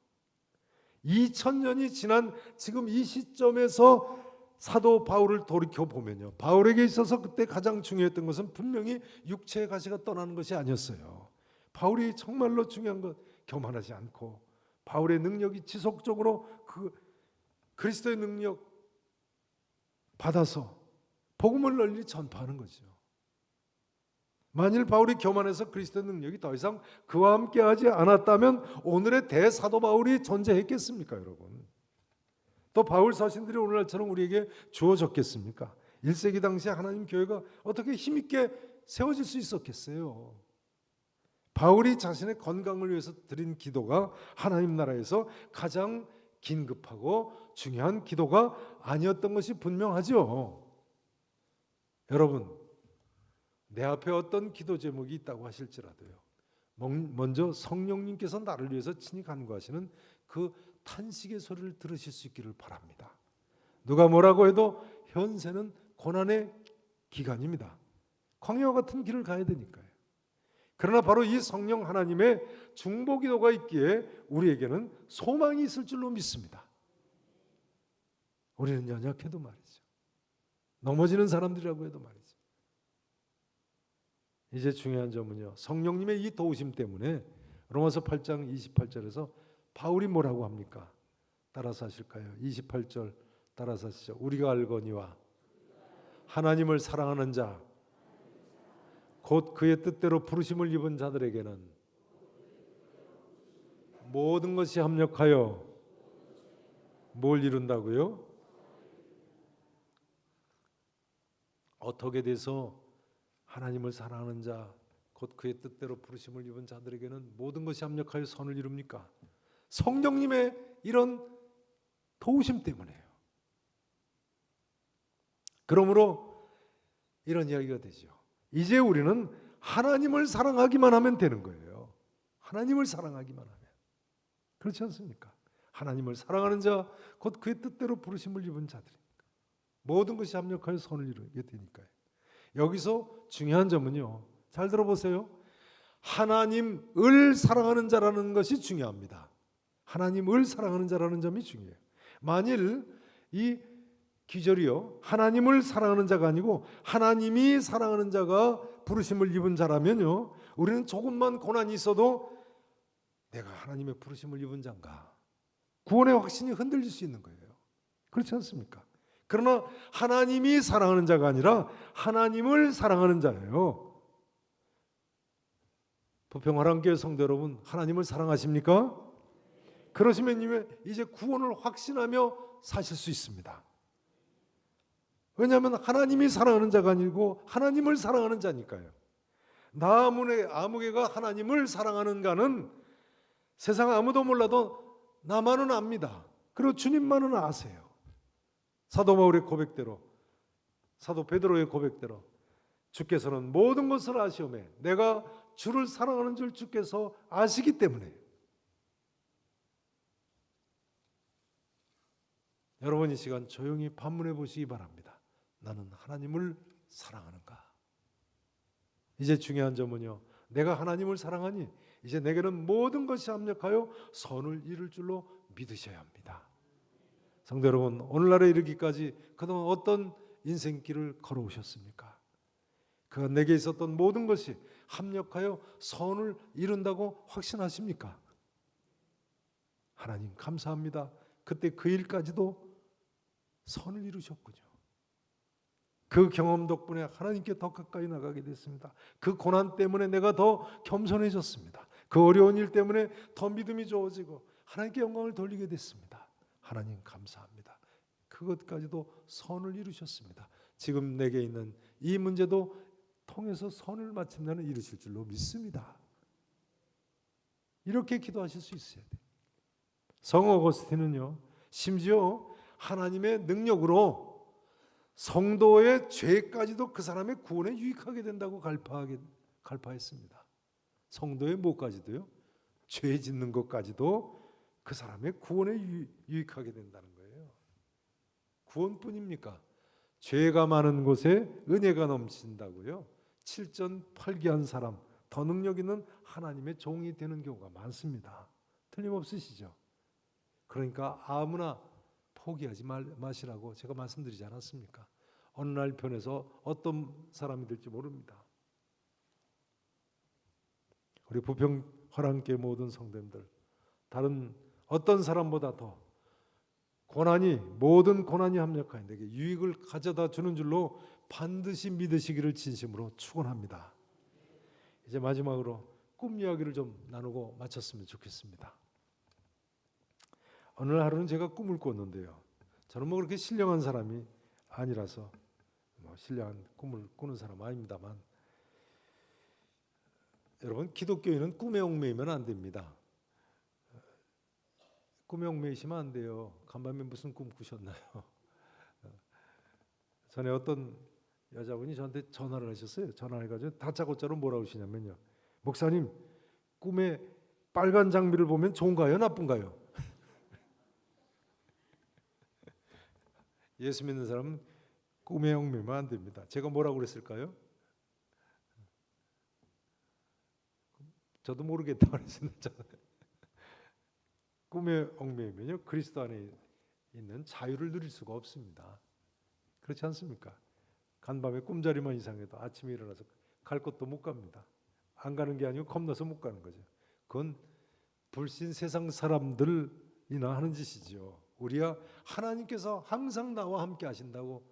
2000년이 지난 지금 이 시점에서 사도 바울을 돌이켜 보면요, 바울에게 있어서 그때 가장 중요했던 것은 분명히 육체의 가시가 떠나는 것이 아니었어요. 바울이 정말로 중요한 것, 교만하지 않고 바울의 능력이 지속적으로 그 그리스도의 능력 받아서 복음을 널리 전파하는 거죠. 만일 바울이 교만해서 그리스도의 능력이 더 이상 그와 함께하지 않았다면 오늘의 대사도 바울이 존재했겠습니까, 여러분? 또 바울 서신들이 오늘날처럼 우리에게 주어졌겠습니까? 1세기 당시 하나님 교회가 어떻게 힘있게 세워질 수 있었겠어요? 바울이 자신의 건강을 위해서 드린 기도가 하나님 나라에서 가장 긴급하고 중요한 기도가 아니었던 것이 분명하죠. 여러분, 내 앞에 어떤 기도 제목이 있다고 하실지라도요, 먼저 성령님께서 나를 위해서 친히 간구하시는 그 탄식의 소리를 들으실 수 있기를 바랍니다. 누가 뭐라고 해도 현세는 고난의 기간입니다. 광야와 같은 길을 가야 되니까요. 그러나 바로 이 성령 하나님의 중보기도가 있기에 우리에게는 소망이 있을 줄로 믿습니다. 우리는 연약해도 말이죠, 넘어지는 사람들이라고 해도 말이죠, 이제 중요한 점은요, 성령님의 이 도우심 때문에 로마서 8장 28절에서 바울이 뭐라고 합니까? 따라서 하실까요? 28절 따라서 하시죠. 우리가 알거니와 하나님을 사랑하는 자 곧 그의 뜻대로 부르심을 입은 자들에게는 모든 것이 합력하여 뭘 이룬다고요? 어떻게 돼서 하나님을 사랑하는 자 곧 그의 뜻대로 부르심을 입은 자들에게는 모든 것이 합력하여 선을 이룹니까? 성령님의 이런 도우심 때문에요. 그러므로 이런 이야기가 되죠. 이제 우리는 하나님을 사랑하기만 하면 되는 거예요. 하나님을 사랑하기만 하면. 그렇지 않습니까? 하나님을 사랑하는 자 곧 그의 뜻대로 부르심을 입은 자들이니까 모든 것이 합력하여 선을 이루게 되니까요. 여기서 중요한 점은요, 잘 들어보세요. 하나님을 사랑하는 자라는 것이 중요합니다. 하나님을 사랑하는 자라는 점이 중요해요. 만일 이 기절이요, 하나님을 사랑하는 자가 아니고 하나님이 사랑하는 자가 부르심을 입은 자라면요, 우리는 조금만 고난이 있어도 내가 하나님의 부르심을 입은 자인가, 구원의 확신이 흔들릴 수 있는 거예요. 그렇지 않습니까? 그러나 하나님이 사랑하는 자가 아니라 하나님을 사랑하는 자예요. 부평화랑교회 성도 여러분, 하나님을 사랑하십니까? 그러시면 이제 구원을 확신하며 사실 수 있습니다. 왜냐하면 하나님이 사랑하는 자가 아니고 하나님을 사랑하는 자니까요. 나 아무개가 하나님을 사랑하는가는 세상 아무도 몰라도 나만은 압니다. 그리고 주님만은 아세요. 사도 바울의 고백대로, 사도 베드로의 고백대로 주께서는 모든 것을 아시오매 내가 주를 사랑하는 줄 주께서 아시기 때문에. 여러분 이 시간 조용히 반문해 보시기 바랍니다. 나는 하나님을 사랑하는가? 이제 중요한 점은요, 내가 하나님을 사랑하니 이제 내게는 모든 것이 합력하여 선을 이룰 줄로 믿으셔야 합니다. 성도 여러분, 오늘날에 이르기까지 그동안 어떤 인생길을 걸어오셨습니까? 그가 내게 있었던 모든 것이 합력하여 선을 이룬다고 확신하십니까? 하나님 감사합니다. 그때 그 일까지도 선을 이루셨군요. 그 경험 덕분에 하나님께 더 가까이 나가게 됐습니다. 그 고난 때문에 내가 더 겸손해졌습니다. 그 어려운 일 때문에 더 믿음이 좋아지고 하나님께 영광을 돌리게 됐습니다. 하나님 감사합니다. 그것까지도 선을 이루셨습니다. 지금 내게 있는 이 문제도 통해서 선을 마침내는 이루실 줄로 믿습니다. 이렇게 기도하실 수 있어야 돼요. 성 어거스틴은요, 심지어 하나님의 능력으로 성도의 죄까지도 그 사람의 구원에 유익하게 된다고 갈파했습니다. 성도의 뭐까지도요? 죄 짓는 것까지도 그 사람의 구원에 유익하게 된다는 거예요. 구원뿐입니까? 죄가 많은 곳에 은혜가 넘친다고요. 칠전팔기한 사람, 더 능력 있는 하나님의 종이 되는 경우가 많습니다. 틀림없으시죠? 그러니까 아무나 포기하지 마시라고 제가 말씀드리지 않았습니까? 어느 날 변해서 어떤 사람이 될지 모릅니다. 우리 부평 허랑교회 모든 성도님들, 다른 어떤 사람보다 더 모든 고난이 합력하여 내게 유익을 가져다 주는 줄로 반드시 믿으시기를 진심으로 축원합니다. 이제 마지막으로 꿈 이야기를 좀 나누고 마쳤으면 좋겠습니다. 오늘 하루는 제가 꿈을 꿨는데요. 저는 뭐 그렇게 신령한 사람이 아니라서 신령한 꿈을 꾸는 사람 아닙니다만, 여러분, 기독교인은 꿈에 얽매이면 안 됩니다. 꿈에 얽매이시면 안 돼요. 간밤에 무슨 꿈 꾸셨나요? 전에 어떤 여자분이 저한테 전화를 하셨어요. 전화해가지고 다짜고짜로 뭐라고 하시냐면요, 목사님, 꿈에 빨간 장미를 보면 좋은가요, 나쁜가요? 예수 믿는 사람은 꿈에 얽매이면 안 됩니다. 제가 뭐라고 그랬을까요? 저도 모르겠다고 그랬습니다. 꿈에 얽매이면요, 그리스도 안에 있는 자유를 누릴 수가 없습니다. 그렇지 않습니까? 간밤에 꿈자리만 이상해도 아침에 일어나서 갈 곳도 못 갑니다. 안 가는 게 아니고 겁나서 못 가는 거죠. 그건 불신 세상 사람들이나 하는 짓이죠. 우리야 하나님께서 항상 나와 함께 하신다고,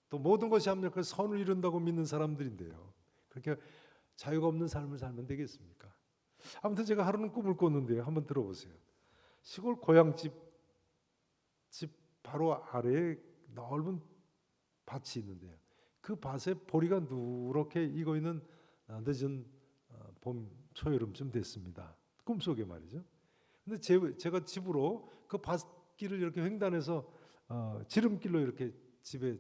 또 모든 것이 합력해서 선을 이룬다고 믿는 사람들인데요, 그렇게 자유가 없는 삶을 살면 되겠습니까? 아무튼 제가 하루는 꿈을 꿨는데요, 한번 들어보세요. 시골 고향집 바로 아래에 넓은 밭이 있는데요, 그 밭에 보리가 누렇게 익어 있는 늦은 봄 초여름쯤 됐습니다. 꿈속에 말이죠. 근데 제가 집으로 그 밭길을 이렇게 횡단해서 지름길로 이렇게 집에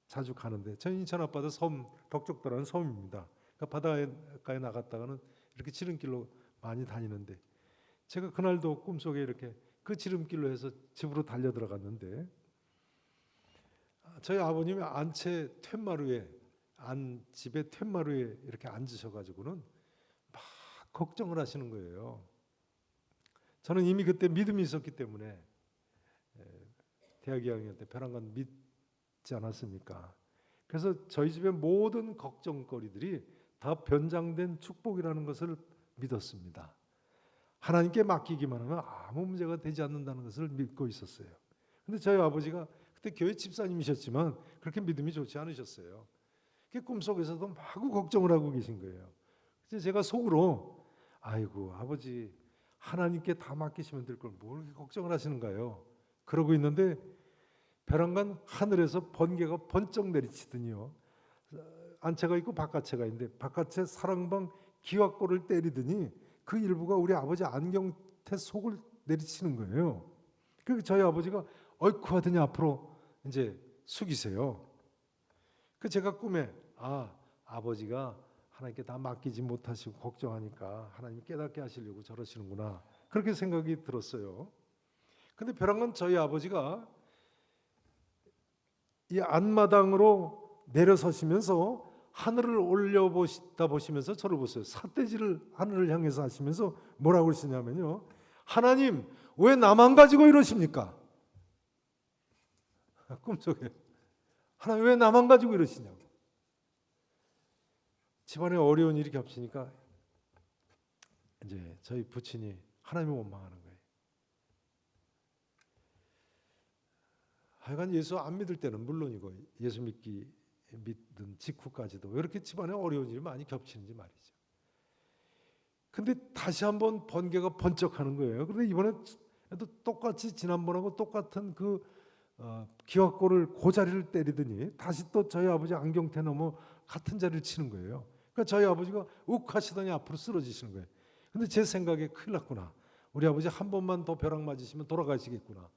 자주 가는데, 저희 인천 앞바다 섬 덕적도라는 섬입니다. 그러니까 바닷가에 나갔다가는 이렇게 지름길로 많이 다니는데, 제가 그날도 꿈속에 이렇게 그 지름길로 해서 집으로 달려 들어갔는데, 저희 아버님이 집의 툇마루에 이렇게 앉으셔가지고는 막 걱정을 하시는 거예요. 저는 이미 그때 믿음이 있었기 때문에, 대학 2학년 때 벼랑간 믿지 않았습니까? 그래서 저희 집의 모든 걱정거리들이 다 변장된 축복이라는 것을 믿었습니다. 하나님께 맡기기만 하면 아무 문제가 되지 않는다는 것을 믿고 있었어요. 근데 저희 아버지가 그때 교회 집사님이셨지만 그렇게 믿음이 좋지 않으셨어요. 꿈속에서도 마구 걱정을 하고 계신 거예요. 그래서 제가 속으로, 아이고 아버지, 하나님께 다 맡기시면 될 걸 뭘 이렇게 걱정을 하시는가요? 그러고 있는데 벼랑간 하늘에서 번개가 번쩍 내리치더니요, 안채가 있고 바깥채가 있는데 바깥채 사랑방 기와골을 때리더니 그 일부가 우리 아버지 안경테 속을 내리치는 거예요. 그래서 저희 아버지가 어이쿠 하더니 앞으로 이제 숙이세요. 그 제가 꿈에, 아버지가 하나님께 다 맡기지 못하시고 걱정하니까 하나님이 깨닫게 하시려고 저러시는구나, 그렇게 생각이 들었어요. 근데 벼랑간 저희 아버지가 이 안마당으로 내려서시면서 하늘을 올려보시다 보시면서 저를 보세요. 삿대질을 하늘을 향해서 하시면서 뭐라고 그러시냐면요, 하나님 왜 나만 가지고 이러십니까? 꿈속에 하나님 왜 나만 가지고 이러시냐고. 집안에 어려운 일이 겹치니까 이제 저희 부친이 하나님을 원망하는 거예요. 하여간 예수 안 믿을 때는 물론이고 예수 믿은 직후까지도 왜 이렇게 집안에 어려운 일이 많이 겹치는지 말이죠. 근데 다시 한번 번개가 번쩍하는 거예요. 그런데 이번에도 똑같이 지난번하고 똑같은 그 기와골을 그 자리를 때리더니 다시 또 저희 아버지 안경테 넘어 같은 자리를 치는 거예요. 그러니까 저희 아버지가 욱 하시더니 앞으로 쓰러지시는 거예요. 근데 제 생각에 큰일 났구나. 우리 아버지 한 번만 더 벼락 맞으시면 돌아가시겠구나,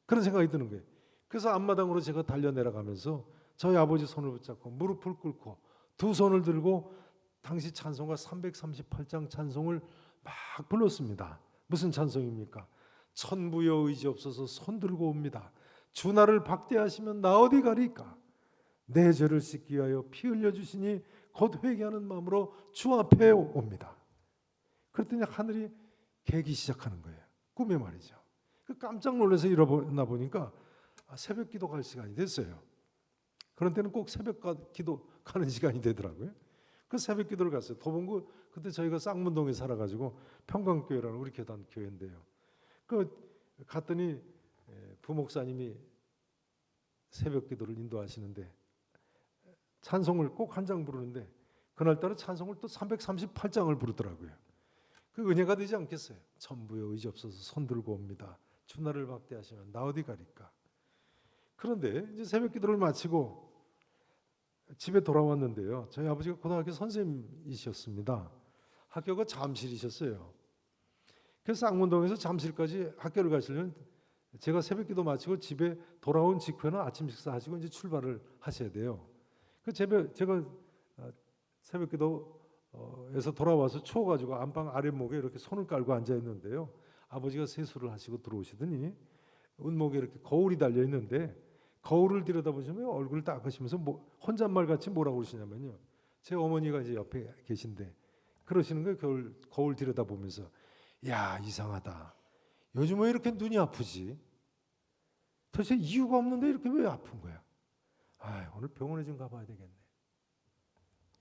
그런 생각이 드는 거예요. 그래서 앞마당으로 제가 달려 내려가면서 저희 아버지 손을 붙잡고 무릎을 꿇고 두 손을 들고 당시 찬송가 338장 찬송을 막 불렀습니다. 무슨 찬송입니까? 천부여 의지 없어서 손 들고 옵니다. 주 나를 박대하시면 나 어디 가리까? 내 죄를 씻기 위하여 피 흘려 주시니 곧 회개하는 마음으로 주 앞에 옵니다. 그랬더니 하늘이 개기 시작하는 거예요. 꿈에 말이죠. 깜짝 놀라서 일어나 보니까 새벽 기도 갈 시간이 됐어요. 그런 때는 꼭 새벽 기도 가는 시간이 되더라고요. 그 새벽 기도를 갔어요. 도봉구 그때 저희가 쌍문동에 살아가지고 평강교회라는 우리 교단 교회인데요. 갔더니 부목사님이 새벽 기도를 인도하시는데 찬송을 꼭 한 장 부르는데 그날따라 찬송을 또 338장을 부르더라고요. 그 은혜가 되지 않겠어요? 천부여 의지 없어서 손 들고 옵니다. 주 나를 박대하시면 나 어디 가리까? 그런데 이제 새벽 기도를 마치고 집에 돌아왔는데요. 저희 아버지가 고등학교 선생님이셨습니다. 학교가 잠실이셨어요. 그래서 쌍문동에서 잠실까지 학교를 가시려면 제가 새벽기도 마치고 집에 돌아온 직후에는 아침 식사하시고 이제 출발을 하셔야 돼요. 그 제가 새벽기도에서 돌아와서 추워가지고 안방 아랫목에 이렇게 손을 깔고 앉아 있는데요. 아버지가 세수를 하시고 들어오시더니 은목에 이렇게 거울이 달려 있는데 거울을 들여다보시면 얼굴을 닦으시면서 혼잣말 같이 뭐라고 그러시냐면요. 제 어머니가 이제 옆에 계신데 그러시는 거예요. 거울 들여다보면서 야 이상하다. 요즘 왜 이렇게 눈이 아프지? 도대체 이유가 없는데 이렇게 왜 아픈 거야? 아 오늘 병원에 좀 가봐야 되겠네.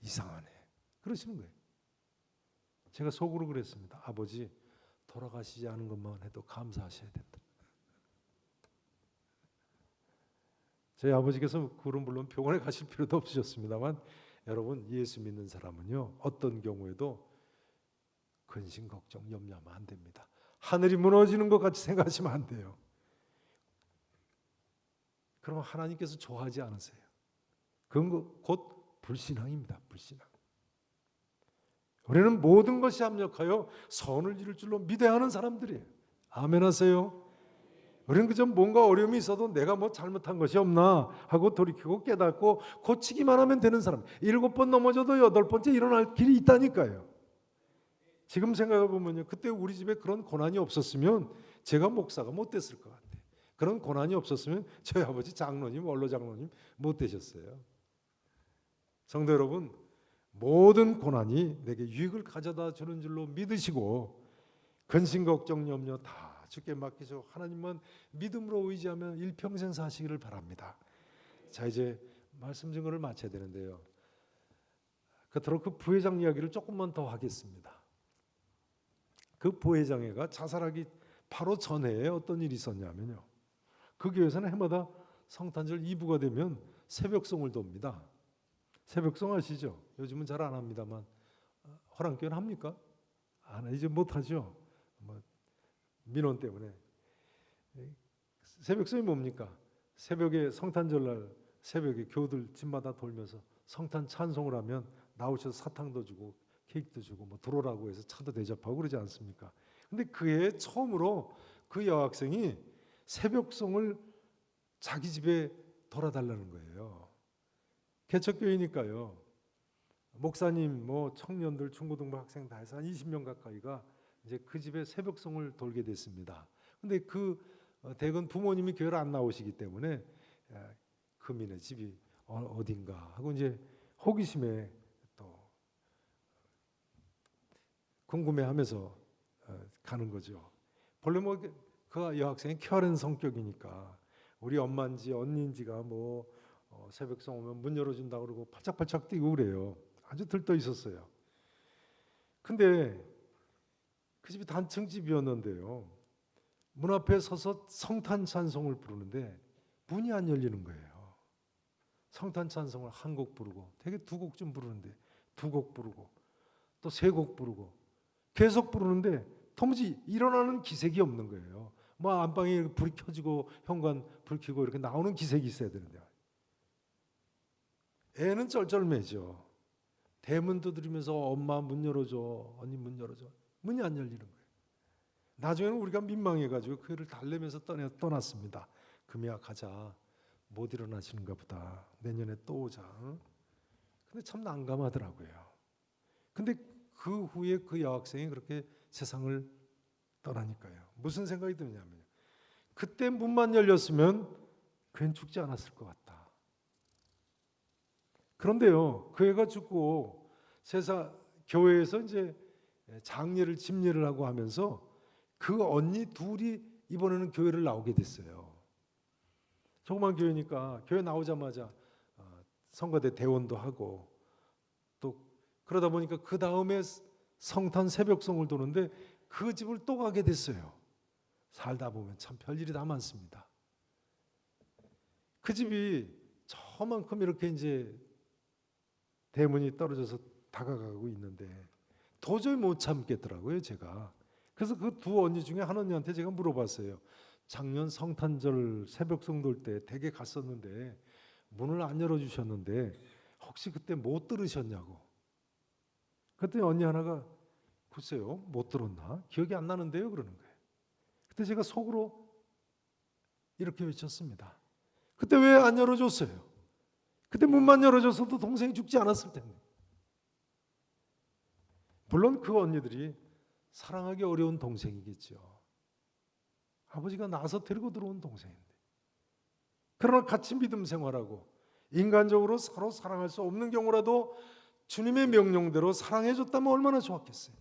이상하네. 그러시는 거예요. 제가 속으로 그랬습니다. 아버지 돌아가시지 않은 것만 해도 감사하셔야 된다. 저희 아버지께서 그런 물론 병원에 가실 필요도 없으셨습니다만 여러분 예수 믿는 사람은요 어떤 경우에도 근심 걱정 염려하면 안 됩니다. 하늘이 무너지는 것 같이 생각하시면 안 돼요. 그러면 하나님께서 좋아하지 않으세요. 그건 곧 불신앙입니다. 불신앙. 우리는 모든 것이 합력하여 선을 이룰 줄로 믿어야 하는 사람들이에요. 아멘 하세요. 우리는 그저 뭔가 어려움이 있어도 내가 뭐 잘못한 것이 없나 하고 돌이키고 깨닫고 고치기만 하면 되는 사람. 7번 넘어져도 8번째 일어날 길이 있다니까요. 지금 생각해 보면요, 그때 우리 집에 그런 고난이 없었으면 제가 목사가 못 됐을 것 같아요. 그런 고난이 없었으면 저희 아버지 장로님, 원로 장로님 못 되셨어요. 성도 여러분, 모든 고난이 내게 유익을 가져다 주는 줄로 믿으시고 근심 걱정 염려 다 주께 맡기시고 하나님만 믿음으로 의지하면 일평생 사시기를 바랍니다. 자 이제 말씀 증거를 마쳐야 되는데요. 그토록 그 부회장 이야기를 조금만 더 하겠습니다. 그 부회장애가 자살하기 바로 전에 어떤 일이 있었냐면요. 그 교회에서는 해마다 성탄절 2부가 되면 새벽송을 돕니다. 새벽송 아시죠? 요즘은 잘 안 합니다만 허랑교회는 합니까? 이제 못하죠. 민원 때문에. 새벽송이 뭡니까? 새벽에 성탄절날 새벽에 교우들 집마다 돌면서 성탄 찬송을 하면 나오셔서 사탕도 주고 케이크도 주고 뭐 들어오라고 해서 차도 대접하고 그러지 않습니까? 근데 그해 처음으로 그 여학생이 새벽송을 자기 집에 돌아달라는 거예요. 개척교회니까요. 목사님, 뭐 청년들, 중고등부 학생 다 해서 한 20명 가까이가 이제 그 집에 새벽송을 돌게 됐습니다. 근데 그 대건 부모님이 교회를 안 나오시기 때문에 금인의 집이 어딘가 하고 이제 호기심에 또 궁금해하면서 가는 거죠. 본래 뭐 그 여학생이 쾌활한 성격이니까 우리 엄마인지 언니인지가 뭐 새벽송 오면 문 열어준다 그러고 팔짝팔짝 뛰고 그래요. 아주 들떠 있었어요. 근데 그 집이 단층 집이었는데요. 문 앞에 서서 성탄 찬송을 부르는데 문이 안 열리는 거예요. 성탄 찬송을 한 곡 부르고 되게 2곡쯤 부르는데 2곡 부르고 또 3곡 부르고 계속 부르는데 도무지 일어나는 기색이 없는 거예요. 뭐 안방에 불이 켜지고 현관 불 켜고 이렇게 나오는 기색이 있어야 되는데 애는 쩔쩔매죠. 대문 두드리면서 엄마 문 열어줘, 언니 문 열어줘. 문이 안 열리는 거예요. 나중에는 우리가 민망해가지고 그 애를 달래면서 떠났습니다. 금이야 가자. 못 일어나시는가 보다. 내년에 또 오자. 근데 참 난감하더라고요. 근데 그 후에 그 여학생이 그렇게 세상을 떠나니까요. 무슨 생각이 드냐면요. 그때 문만 열렸으면 괜 죽지 않았을 것 같다. 그런데요, 그 애가 죽고 교회에서 이제 장례를 집례를 하고 하면서 그 언니 둘이 이번에는 교회를 나오게 됐어요. 조그만 교회니까 교회 나오자마자 성가대 대원도 하고 또 그러다 보니까 그 다음에 성탄 새벽송을 도는데 그 집을 또 가게 됐어요. 살다 보면 참 별일이 다 많습니다. 그 집이 저만큼 이렇게 이제 대문이 떨어져서 다가가고 있는데 도저히 못 참겠더라고요, 제가. 그래서 그 두 언니 중에 한 언니한테 제가 물어봤어요. 작년 성탄절 새벽송 돌 때 댁에 갔었는데 문을 안 열어주셨는데 혹시 그때 못 들으셨냐고. 그랬더니 언니 하나가 글쎄요, 못 들었나? 기억이 안 나는데요, 그러는 거예요. 그때 제가 속으로 이렇게 외쳤습니다. 그때 왜 안 열어줬어요? 그때 문만 열어줬어도 동생이 죽지 않았을 텐데. 물론 그 언니들이 사랑하기 어려운 동생이겠죠. 아버지가 나서 데리고 들어온 동생인데. 그러나 같이 믿음 생활하고 인간적으로 서로 사랑할 수 없는 경우라도 주님의 명령대로 사랑해줬다면 얼마나 좋았겠어요.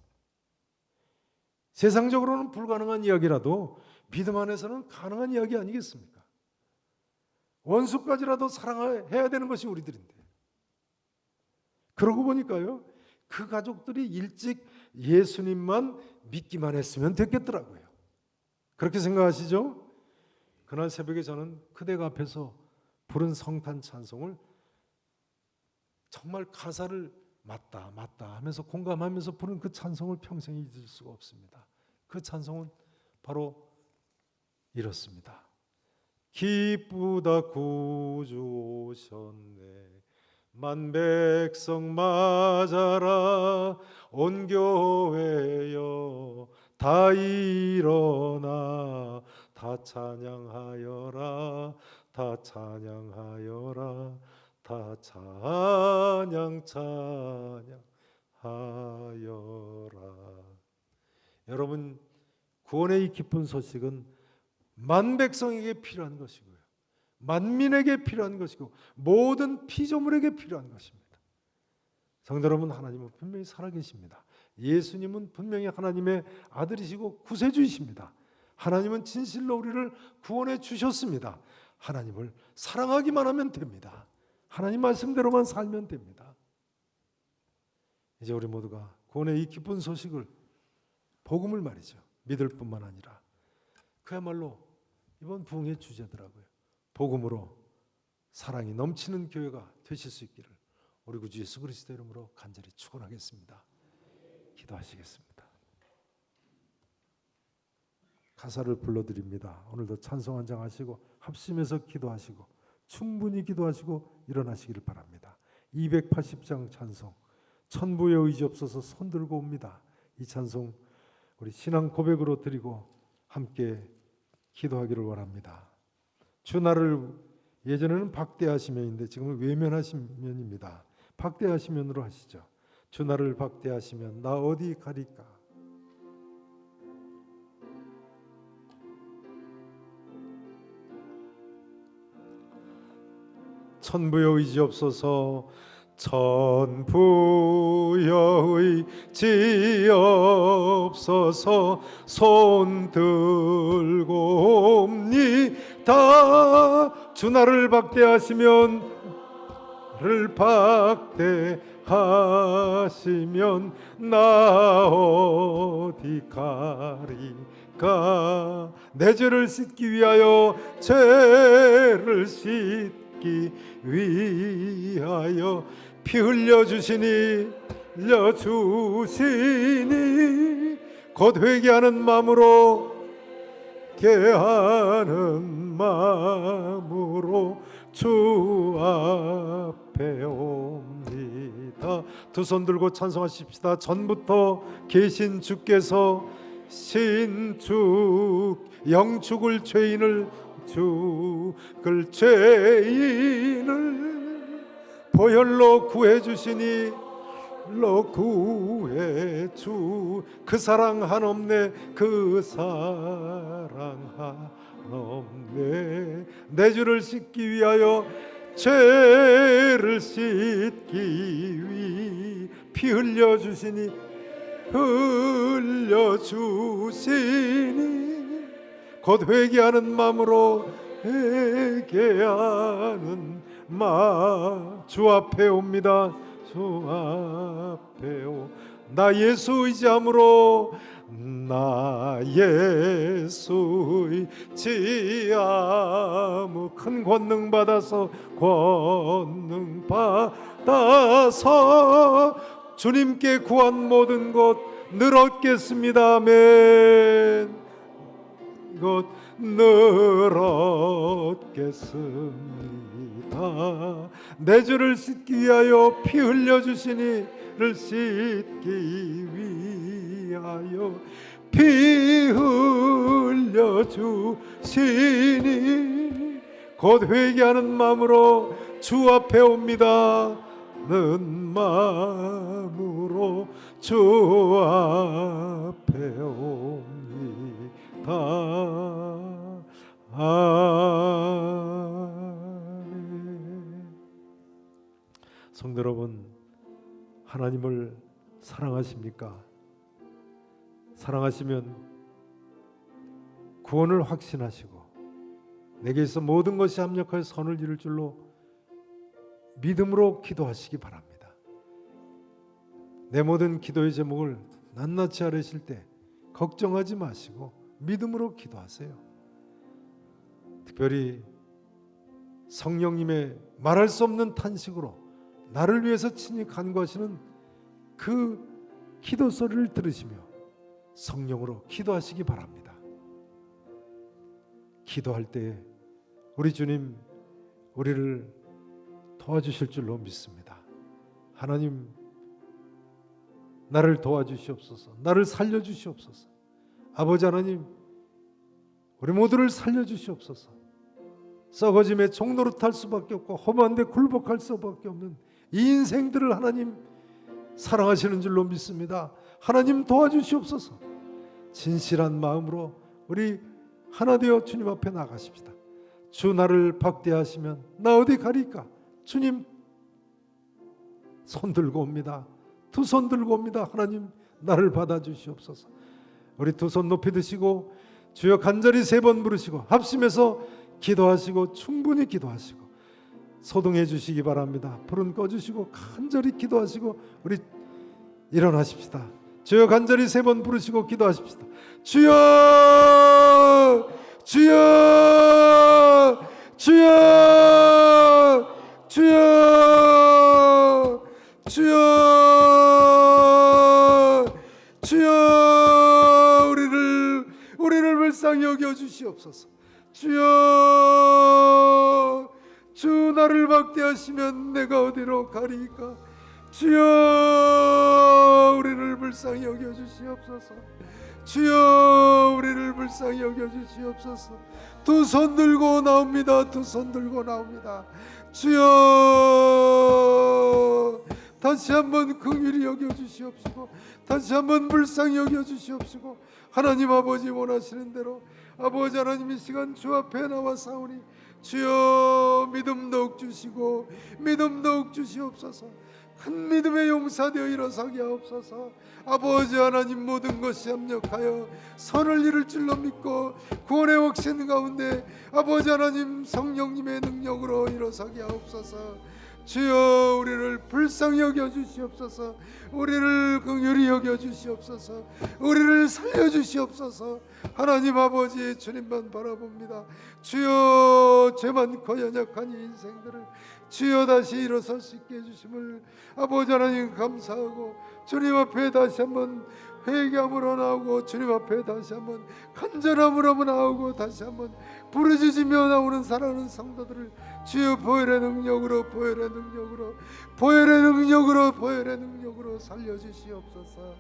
세상적으로는 불가능한 이야기라도 믿음 안에서는 가능한 이야기 아니겠습니까? 원수까지라도 사랑해야 되는 것이 우리들인데. 그러고 보니까요, 그 가족들이 일찍 예수님만 믿기만 했으면 됐겠더라고요. 그렇게 생각하시죠? 그날 새벽에 저는 그댁 앞에서 부른 성탄 찬송을 정말 가사를 맞다 하면서 공감하면서 부른 그 찬송을 평생 잊을 수가 없습니다. 그 찬송은 바로 이렇습니다. 기쁘다 구주 오셨네, 만백성 맞아라, 온 교회여 다 일어나, 다 찬양하여라, 다 찬양하여라, 다 찬양하여라. 여러분, 구원의 이 기쁜 소식은 만백성에게 필요한 것이고요, 만민에게 필요한 것이고 모든 피조물에게 필요한 것입니다. 성도 여러분, 하나님은 분명히 살아계십니다. 예수님은 분명히 하나님의 아들이시고 구세주이십니다. 하나님은 진실로 우리를 구원해 주셨습니다. 하나님을 사랑하기만 하면 됩니다. 하나님 말씀대로만 살면 됩니다. 이제 우리 모두가 구원의 이 기쁜 소식을, 복음을 말이죠, 믿을 뿐만 아니라 그야말로 이번 부흥의 주제더라고요. 복음으로 사랑이 넘치는 교회가 되실 수 있기를 우리 구주 예수 그리스도 이름으로 간절히 축원하겠습니다. 기도하시겠습니다. 가사를 불러드립니다. 오늘도 찬송 한 장 하시고 합심해서 기도하시고 충분히 기도하시고 일어나시기를 바랍니다. 280장 찬송, 천부의 의지 없어서 손들고 옵니다. 이 찬송 우리 신앙 고백으로 드리고 함께 기도하기를 원합니다. 주 나를, 예전에는 박대하시면인데 지금은 외면하시면입니다. 박대하시면으로 하시죠. 주 나를 박대하시면 나 어디 가리까? 천부여 의지 없어서, 천부여 의지 없어서 손 들고 옵니다. 주 나를 박대하시면, 나를 박대하시면 나 어디 가리까? 내 죄를 씻기 위하여, 죄를 씻기 위하여 피 흘려주시니 곧 회개하는 마음으로, 회개하는 마음으로 주 앞에 옵니다. 두 손 들고 찬송하십시다. 전부터 계신 주께서 신축 영축을 죄인을 죽을 죄인을 보혈로 구해주시니 로 구해주 그 사랑 한없네 그 사랑 한없네 내 죄를 씻기 위하여 죄를 씻기 위해 피 흘려주시니 곧 회개하는 마음으로 회개하는 마음 주 앞에 옵니다. 주 앞에 나 예수 의지함으로 나 예수 의지함 큰 권능 받아서 주님께 구한 모든 것 늘 얻겠습니다. 아멘. 것 늘 얻겠습니다. 내 죄를 씻기 위하여 피 흘려주시니 를 씻기 위하여 피 흘려주시니 곧 회개하는 마음으로 주 앞에 옵니다. 는 마음으로 주 앞에 옵니다. 아멘. 성도 여러분, 하나님을 사랑하십니까? 사랑하시면 구원을 확신하시고 내게 있어 모든 것이 합력하여 선을 이룰 줄로 믿음으로 기도하시기 바랍니다. 내 모든 기도의 제목을 낱낱이 아뢰실 때 걱정하지 마시고 믿음으로 기도하세요. 특별히 성령님의 말할 수 없는 탄식으로 나를 위해서 친히 간구하시는 그 기도 소리를 들으시며 성령으로 기도하시기 바랍니다. 기도할 때 우리 주님 우리를 도와주실 줄로 믿습니다. 하나님 나를 도와주시옵소서. 나를 살려주시옵소서. 아버지 하나님 우리 모두를 살려주시옵소서. 썩어짐의 종노릇할 수밖에 없고 험한 데 굴복할 수밖에 없는 이 인생들을 하나님 사랑하시는 줄로 믿습니다. 하나님 도와주시옵소서. 진실한 마음으로 우리 하나 되어 주님 앞에 나가십시다. 주 나를 박대하시면 나 어디 가리까? 주님 손 들고 옵니다. 두 손 들고 옵니다. 하나님 나를 받아주시옵소서. 우리 두 손 높이 드시고 주여 간절히 3번 부르시고 합심해서 기도하시고 충분히 기도하시고 소동해 주시기 바랍니다. 불은 꺼주시고 간절히 기도하시고 우리 일어나십시다. 주여 간절히 3번 부르시고 기도하십시다. 주여 주여 주여 주여 주여 주여 우리를 불쌍히 여겨 주시옵소서. 주여 주 나를 박대하시면 내가 어디로 가리까? 주여 우리를 불쌍히 여겨 주시옵소서. 주여 우리를 불쌍히 여겨 주시옵소서. 두 손 들고 나옵니다. 두 손 들고 나옵니다. 주여 다시 한번 긍휼히 여겨 주시옵시고 다시 한번 불쌍히 여겨 주시옵시고 하나님 아버지 원하시는 대로 아버지 하나님 이 시간 주 앞에 나와 사오니 주여 믿음 더욱 주시고 믿음 더욱 주시옵소서. 큰 믿음의 용사되어 일어서게 하옵소서. 아버지 하나님 모든 것이 합력하여 선을 이룰 줄로 믿고 구원의 확신 가운데 아버지 하나님 성령님의 능력으로 일어서게 하옵소서. 주여 우리를 불쌍히 여겨 주시옵소서. 우리를 긍휼히 여겨 주시옵소서. 우리를 살려 주시옵소서. 하나님 아버지 주님만 바라봅니다. 주여 죄 많고 연약한 이 인생들을 주여 다시 일어설 수 있게 해주심을 아버지 하나님 감사하고 주님 앞에 다시 한번 회개함으로 나오고 주님 앞에 다시 한번 간절함으로 나오고 다시 한번 부르짖으며 나오는 사랑하는 성도들을 주여 보혈의 능력으로 보혈의 능력으로 보혈의 능력으로 보혈의 능력으로 살려주시옵소서.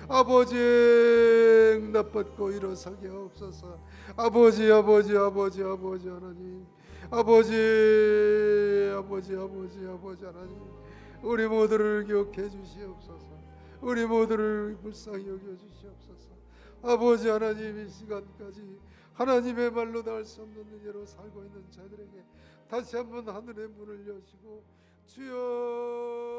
아버지 응답 받고 일어서게 하옵소서. 아버지 아버지 아버지 아버지 하나님 아버지 아버지 아버지 아버지 하나님 우리 모두를 기억해 주시옵소서. 우리 모두를 불쌍히 여겨 주시옵소서. 아버지 하나님 이 시간까지 하나님의 말로 닿을 수 없는 은혜로 살고 있는 자들에게 다시 한번 하늘의 문을 여시고 주여